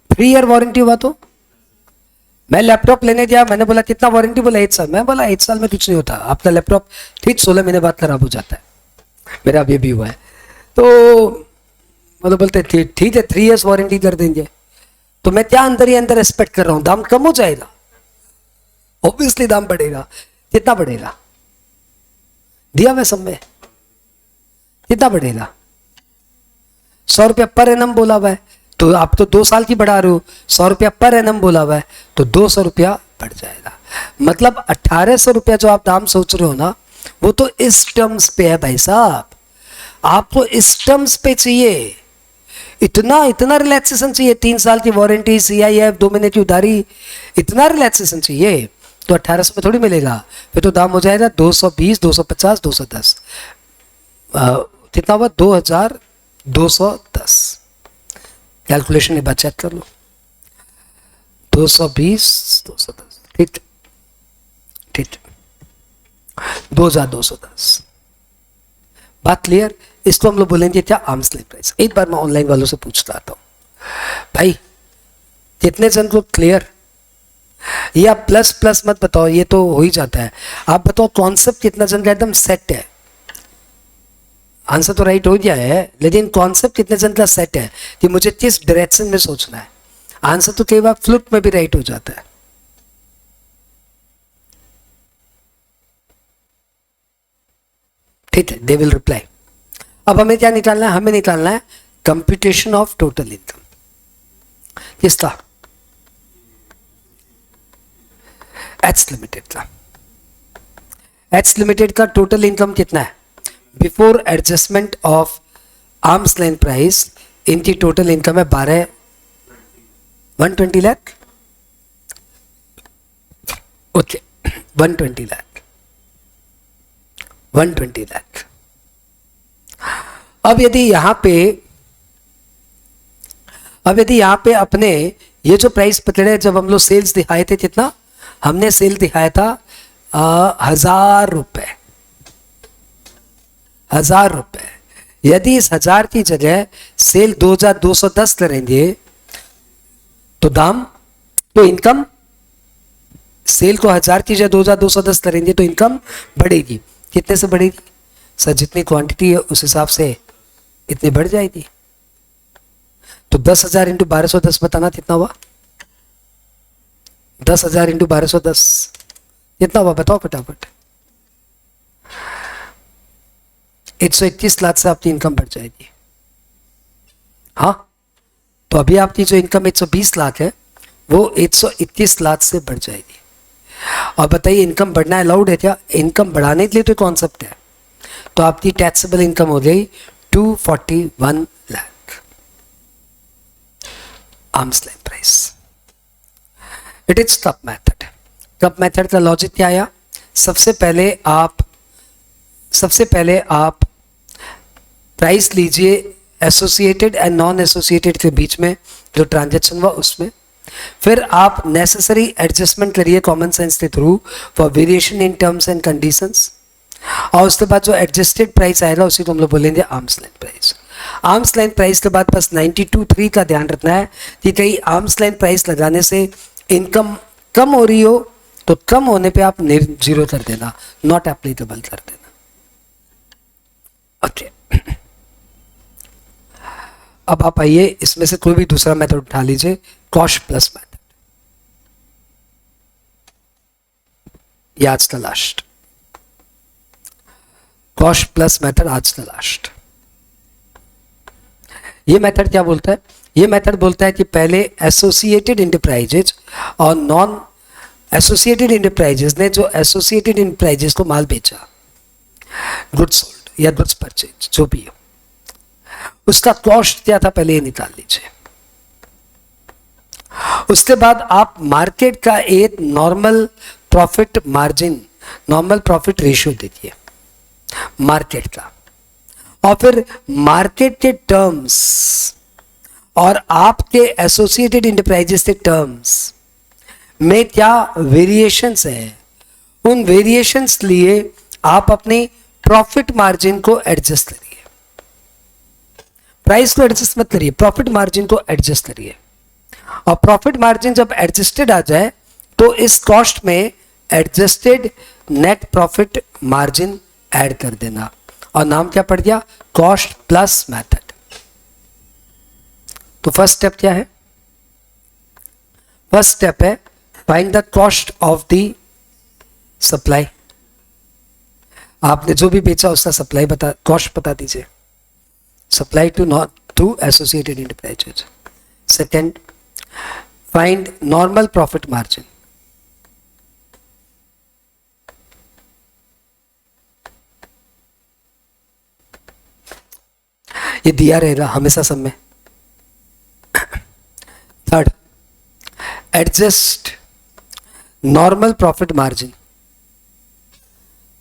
3 ईयर वारंटी हुआ तो मैं लैपटॉप लेने गया, मैंने बोला कितना वारंटी? बोला 1 साल। मैं बोला 1 साल में कुछ नहीं होता, आपका लैपटॉप ठीक 16 महीने बाद खराब हो जाता है। मेरा अभी भी हुआ है। तो मतलब बोलते ठीक है 3 इयर्स वारंटी कर देंगे। तो मैं क्या अंदर ही अंदर एक्सपेक्ट कर रहा हूं, दाम कम हो जाएगा, ऑब्वियसली दाम बढ़ेगा। कितना बढ़ेगा? दिया मैं सब में, कितना बढ़ेगा? 100 रुपया पर एनम बोला हुआ है, तो आप तो 2 साल की बढ़ा रहे हो। 100 रुपया पर एनम बोला हुआ है तो 200 रुपया बढ़ जाएगा। मतलब 1800 रुपया जो आप दाम सोच रहे हो ना, वो तो इस टर्म्स पे है भाई साहब। आपको इस टर्म्स पे चाहिए, इतना रिलैक्सेशन चाहिए। 3 साल की वारंटी, सीआईएफ, 2 महीने की उधारी, इतना रिलैक्सेशन चाहिए तो 1800 में थोड़ी मिलेगा। फिर तो दाम हो जाएगा 220, 250, 210। कितना हुआ? 2210। कैलकुलेशन एक बार चेक कर लो। 220, 210, ठीक ठीक, 2210। बात क्लियर? इसको हम लोग बोलेंगे क्या, आर्म्स लेंथ प्राइस। एक बार मैं ऑनलाइन वालों से पूछता आता हूँ, भाई कितने जन को क्लियर, ये आप प्लस प्लस मत बताओ, ये तो हो ही जाता है। आप बताओ कॉन्सेप्ट कितना जन का एकदम सेट है। आंसर तो राइट हो गया है, लेकिन कॉन्सेप्ट कितने जन का सेट है कि मुझे किस डायरेक्शन में सोचना है। आंसर तो कई बार फ्लुक में भी राइट हो जाता है। ठीक है, दे विल रिप्लाई। अब हमें क्या निकालना है, हमें निकालना है कंप्यूटेशन ऑफ टोटल इनकम। किसका, एच लिमिटेड का। एच लिमिटेड का टोटल इनकम कितना है before adjustment of arms length price. इनकी टोटल इनकम है 120 लाख। ओके, 120 लाख, 120 लाख। अब यदि यहां पे अपने ये जो प्राइस पकड़े, जब हम लोग सेल्स दिखाए थे कितना, हमने सेल दिखाया था 1000 रुपए, 1000 रुपए। यदि इस 1000 की जगह सेल 2210 करेंगे तो दाम, तो इनकम, सेल को 1000 की जगह 2210 करेंगे तो इनकम बढ़ेगी। कितने से बढ़ेगी सर, जितनी क्वांटिटी है उस हिसाब से इतनी बढ़ जाएगी। तो 10,000 इंटू 1210 बताना कितना हुआ, 10,000 इंटू 1210 कितना हुआ, बताओ फटाफट। 121 लाख से आपकी इनकम बढ़ जाएगी। हाँ, तो अभी आपकी जो इनकम 120 लाख है वो 121 लाख से बढ़ जाएगी। और बताइए इनकम बढ़ना अलाउड है क्या, इनकम बढ़ाने के लिए तो कॉन्सेप्ट है। तो आपकी टैक्सेबल इनकम हो गई 241 lakh arms length price. It is cup method. Cup method का लॉजिक क्या आया, सबसे पहले आप प्राइस लीजिए एसोसिएटेड एंड नॉन एसोसिएटेड के बीच में जो ट्रांजैक्शन हुआ उसमें, फिर आप नेसेसरी एडजस्टमेंट करिए कॉमन सेंस के through for variation in terms and conditions, और उसके बाद जो एडजस्टेड प्राइस आएगा उसी को हम लोग बोलेंगे arms length price. Arms length price के बाद बस 92(3) का ध्यान रखना है कि कहीं आर्म्स लेंथ प्राइस लगाने से इनकम कम हो रही हो तो कम होने पे आप जीरो कर देना, नॉट एप्लीकेबल कर देना। ओके, अब आप आइए इसमें से कोई भी दूसरा मेथड उठा लीजिए, कॉस्ट प्लस मेथड, ये आज का लास्ट। कॉस्ट प्लस मेथड आज का लास्ट। ये मेथड क्या बोलता है, ये मेथड बोलता है कि पहले एसोसिएटेड इंटरप्राइजेज और नॉन एसोसिएटेड इंटरप्राइजेज ने जो एसोसिएटेड इंटरप्राइजेज को माल बेचा, गुड्स सोल्ड या गुड्स परचेज जो भी हो, उसका कॉस्ट क्या था पहले ये निकाल लीजिए। उसके बाद आप मार्केट का एक normal profit margin, normal profit ratio देखिए मार्केट का, और फिर मार्केट के टर्म्स और आपके एसोसिएटेड इंटरप्राइजेस के टर्म्स में क्या वेरिएशंस है, उन वेरिएशंस लिए आप अपनी प्रॉफिट मार्जिन को एडजस्ट करिए। प्राइस को एडजस्ट मत करिए, प्रॉफिट मार्जिन को एडजस्ट करिए। और प्रॉफिट मार्जिन जब एडजस्टेड आ जाए तो इस कॉस्ट में adjusted net profit margin add कर देना, और नाम क्या पड़ गया, कॉस्ट प्लस मेथड। तो फर्स्ट स्टेप क्या है, फर्स्ट स्टेप है find the cost of the supply. आपने जो भी बेचा उसका सप्लाई बता, कॉस्ट बता दीजिए, supply to not to associated enterprises. Second, find normal profit margin. ये दिया रहेगा हमेशा सब में। Third, adjust normal profit margin.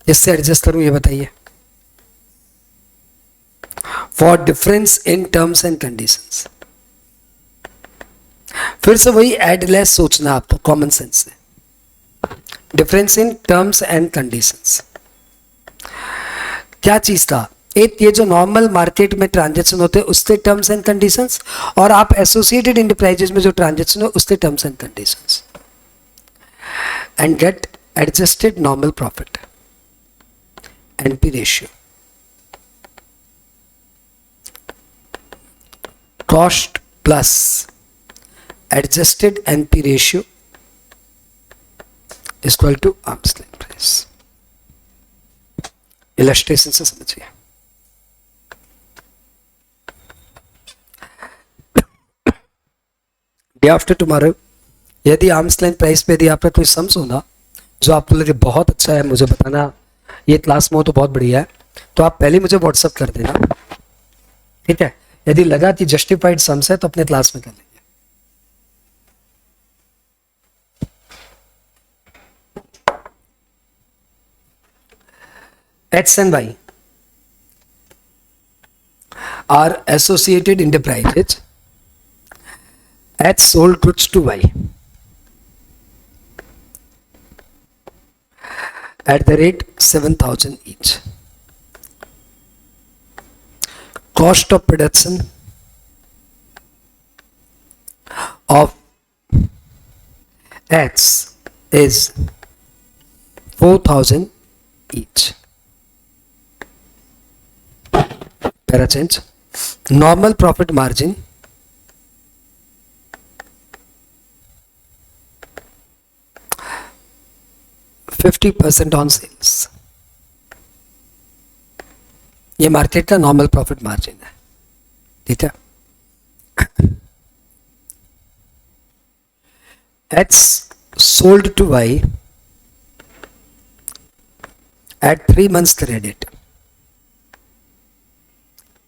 जिससे एडजस्ट करूं ये बताइए, for difference in terms and conditions. फिर से वही एड लेस सोचना आपको कॉमन सेंस से, difference in terms and conditions. क्या चीज था, एक ये जो नॉर्मल मार्केट में ट्रांजेक्शन होते हैं उसके टर्म्स एंड कंडीशंस, और आप एसोसिएटेड इंटरप्राइजेज में जो ट्रांजेक्शन है उसके terms and conditions, and get adjusted normal profit NP ratio, cost plus adjusted NP ratio equal to arms length price. Illustration से समझिए। डे आफ्टर टुमारो यदि आर्म्स लेंथ प्राइस पे यदि आपका कोई सम्स होना जो आपको लगे बहुत अच्छा है, मुझे बताना, ये क्लास में हो तो बहुत बढ़िया है, तो आप पहले मुझे व्हाट्सअप कर देना, ठीक है। यदि लगा कि जस्टिफाइड सम्स है तो अपने क्लास में कर लेंगे। X and Y are associated enterprises. X sold goods to Y at the rate 7,000 each. Cost of production of X is 4,000 each. Para change. Normal profit margin %50 on sales. ये market का normal profit margin है, ठीक है। X sold to Y at 3 months credit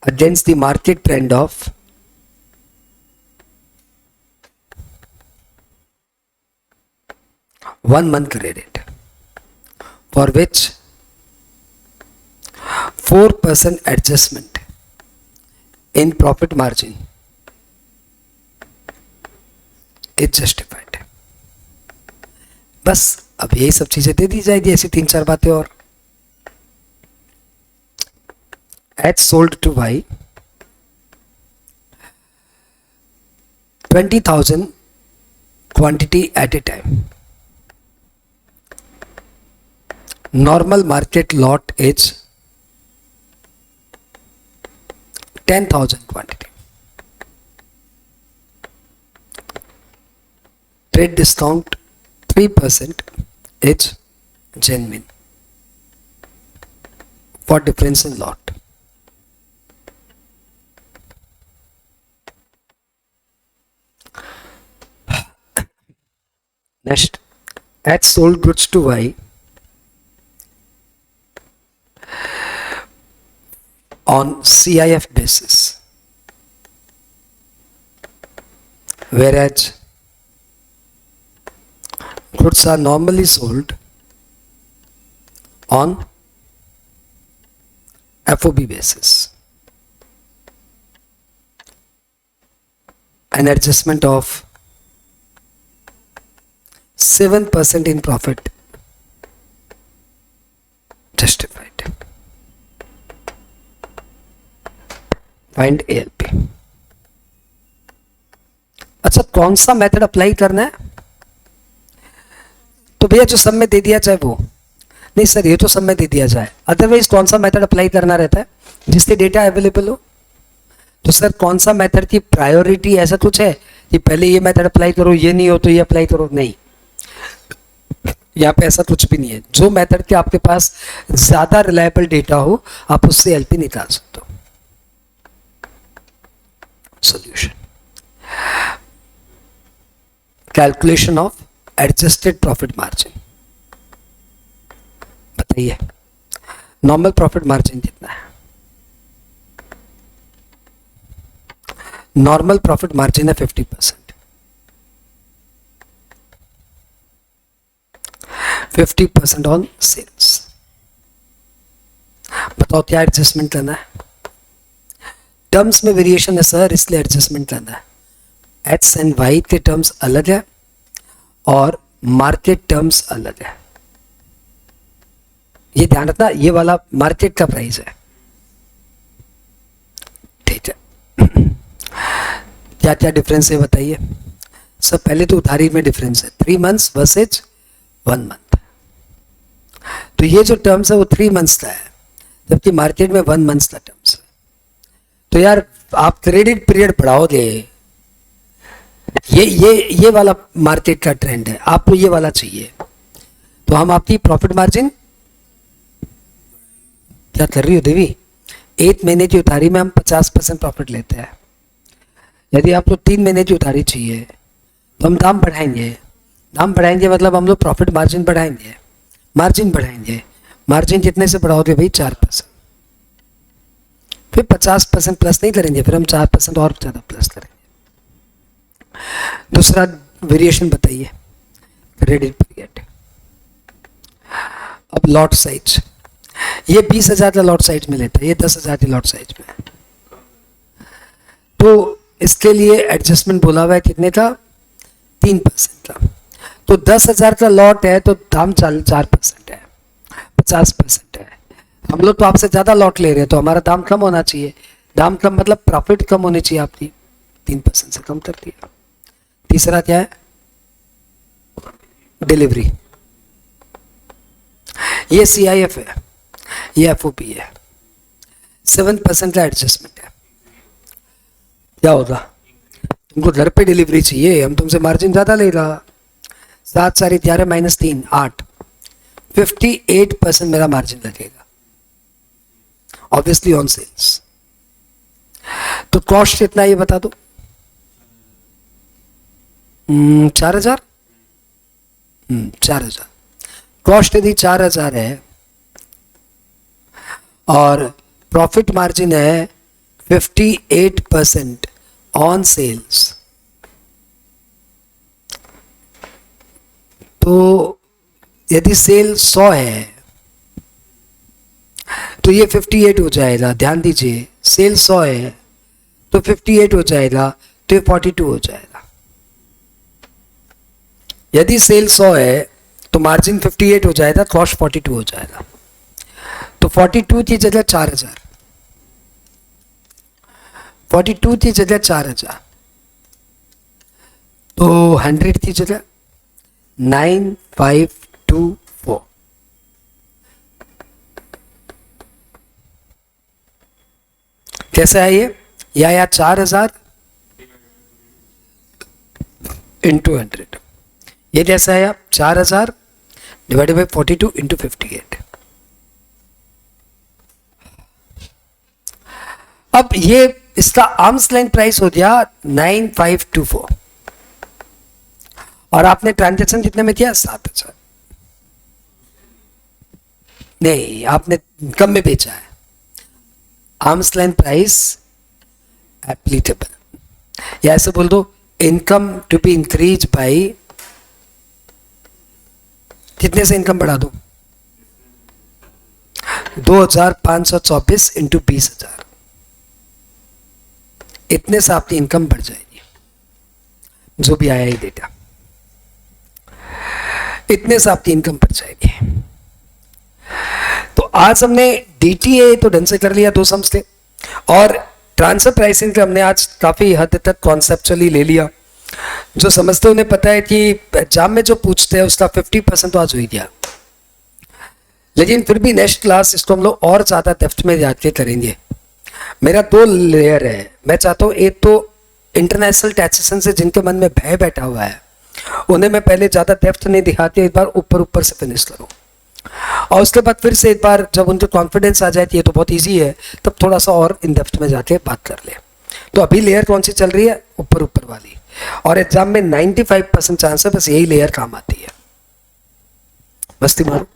against the market trend of one month credit, for which 4% adjustment in profit margin is justified. बस अब यही सब चीजें दे दी जाएगी, ऐसी 3-4 बातें और। X sold to Y 20,000 quantity at a time. Normal market lot is 10,000 quantity. Trade discount 3% is genuine for difference in lot. Next, X sold goods to Y on CIF basis, whereas goods are normally sold on FOB basis. An adjustment of 7% in profit justified. Find ALP. अच्छा, कौन सा method apply करना है? तो भैया जो सब में दे दिया जाए वो नहीं सर, ये तो सब में दे दिया जाए, अदरवाइज कौन सा मेथड अप्लाई करना रहता है जिससे डेटा अवेलेबल हो? तो सर कौन सा मेथड की प्रायोरिटी, ऐसा कुछ है कि पहले ये मेथड अप्लाई करो, ये नहीं हो तो ये अप्लाई करो? नहीं, यहाँ पे ऐसा कुछ भी नहीं है। जो मेथड के आपके पास ज्यादा रिलायबल डेटा हो आप उससे एलपी निकाल सकते हो। Solution, calculation of adjusted profit margin. बताइए नॉर्मल प्रॉफिट मार्जिन कितना है? नॉर्मल प्रॉफिट मार्जिन है 50%। 50% ऑन सेल्स। बताओ क्या एडजस्टमेंट लेना है? टर्म्स में वेरिएशन है सर, इसलिए एडजस्टमेंट लेना है। एक्स एंड वाई के टर्म्स अलग है और मार्केट टर्म्स अलग है, ये ध्यान रखना। ये वाला मार्केट का प्राइस है, क्या क्या डिफरेंस है बताइए। सब पहले तो उधारी में डिफरेंस है, 3 months वर्सेज 1 month। तो ये जो टर्म्स है वो 3 months का है, जबकि मार्केट में 1 month का टर्म्स है। तो यार आप क्रेडिट पीरियड बढ़ाओगे, ये वाला मार्केट का ट्रेंड है, आपको ये वाला चाहिए। तो हम आपकी प्रॉफिट मार्जिन क्या कर रही हो देवी, 8 महीने की उधारी में हम 50% प्रॉफिट लेते हैं। यदि आपको 3 महीने की उधारी चाहिए तो हम दाम बढ़ाएंगे। दाम बढ़ाएंगे मतलब हम लोग प्रॉफिट मार्जिन बढ़ाएंगे, मार्जिन बढ़ाएंगे। मार्जिन कितने से बढ़ाओगे भाई, 4%। फिर 50% प्लस नहीं करेंगे, फिर हम 4% और ज़्यादा प्लस करेंगे। दूसरा वेरिएशन बताइए, क्रेडिट पीरियड। अब लॉट साइज, ये 20,000 का लॉट साइज में लेता है, ये 10,000 की लॉट साइज में। तो इसके लिए एडजस्टमेंट बोला हुआ है कितने का, 3% का। तो 10,000 का लॉट है तो दाम 4% है, 50% है। हम लोग तो आपसे ज़्यादा लॉट ले रहे हैं तो हमारा दाम कम होना चाहिए। दाम कम मतलब प्रॉफिट कम होनी चाहिए आपकी, 3% से कम कर दिया। तीसरा क्या है, डिलीवरी। ये CIF है, ये FOB है, 7% का एडजस्टमेंट है। क्या होगा, तुमको घर पे डिलीवरी चाहिए, हम तुमसे मार्जिन ज़्यादा ले रहा, 7 सारी 11 माइनस 3 8, 58% मेरा मार्जिन लगेगा ऑब्वियसली ऑन सेल्स। तो कॉस्ट कितना ये बता दो, 4,000। 4,000 कॉस्ट यदि 4,000 है और प्रॉफिट मार्जिन है 58% ऑन सेल्स, तो यदि सेल 100 है तो ये 58 हो जाएगा। ध्यान दीजिए, सेल 100 है तो 58 हो जाएगा, तो ये 42 हो जाएगा। यदि सेल 100 है तो मार्जिन 58 हो जाएगा, कॉस्ट 42 हो जाएगा। तो 42 की जगह 4,000, 42 की जगह 4,000, तो 100 की जगह 9,524। कैसा है ये, या 4,000 इंटू 100। ये कैसा है, आप 4,000 डिवाइडेड बाई 42 इंटू 58। अब ये इसका आर्म्स लेंथ प्राइस हो गया 9,524 और आपने ट्रांजैक्शन कितने में किया, 7,000। नहीं, आपने कम में बेचा है। आर्म्स लेंथ प्राइस एप्लीकेबल, या ऐसे बोल दो, income to be increase by, कितने से इनकम बढ़ा दो, 2,524 इंटू 20,000, इतने से आपकी इनकम बढ़ जाएगी। जो भी आया ही डेटा, इतने से आपकी इनकम बढ़ जाएगी। तो आज हमने DTA तो ढंग से कर लिया 2 सम्स के, और ट्रांसफर प्राइसिंग का हमने आज काफी हद तक कॉन्सेप्चुअली ले लिया। जो समझते उन्हें पता है कि एग्जाम में जो पूछते हैं उसका 50% तो आज हो ही गया, लेकिन फिर भी नेक्स्ट क्लास इसको हम लोग और ज्यादा डेप्थ में जाके करेंगे। मेरा 2 लेयर है, मैं चाहता हूँ एक तो इंटरनेशनल टैक्सेशन से जिनके मन में भय बैठा हुआ है उन्हें मैं पहले ज्यादा डेप्थ नहीं दिखाती, एक बार ऊपर से फिनिश करूँ, और उसके बाद फिर से एक बार जब उनको कॉन्फिडेंस आ जाए कि ये तो बहुत इजी है, तब थोड़ा सा और इन डेप्थ में जाके बात कर ले। तो अभी लेयर कौन सी चल रही है, ऊपर वाली, और एग्जाम में 95% चांस है बस यही लेयर काम आती है। मस्ती मारो।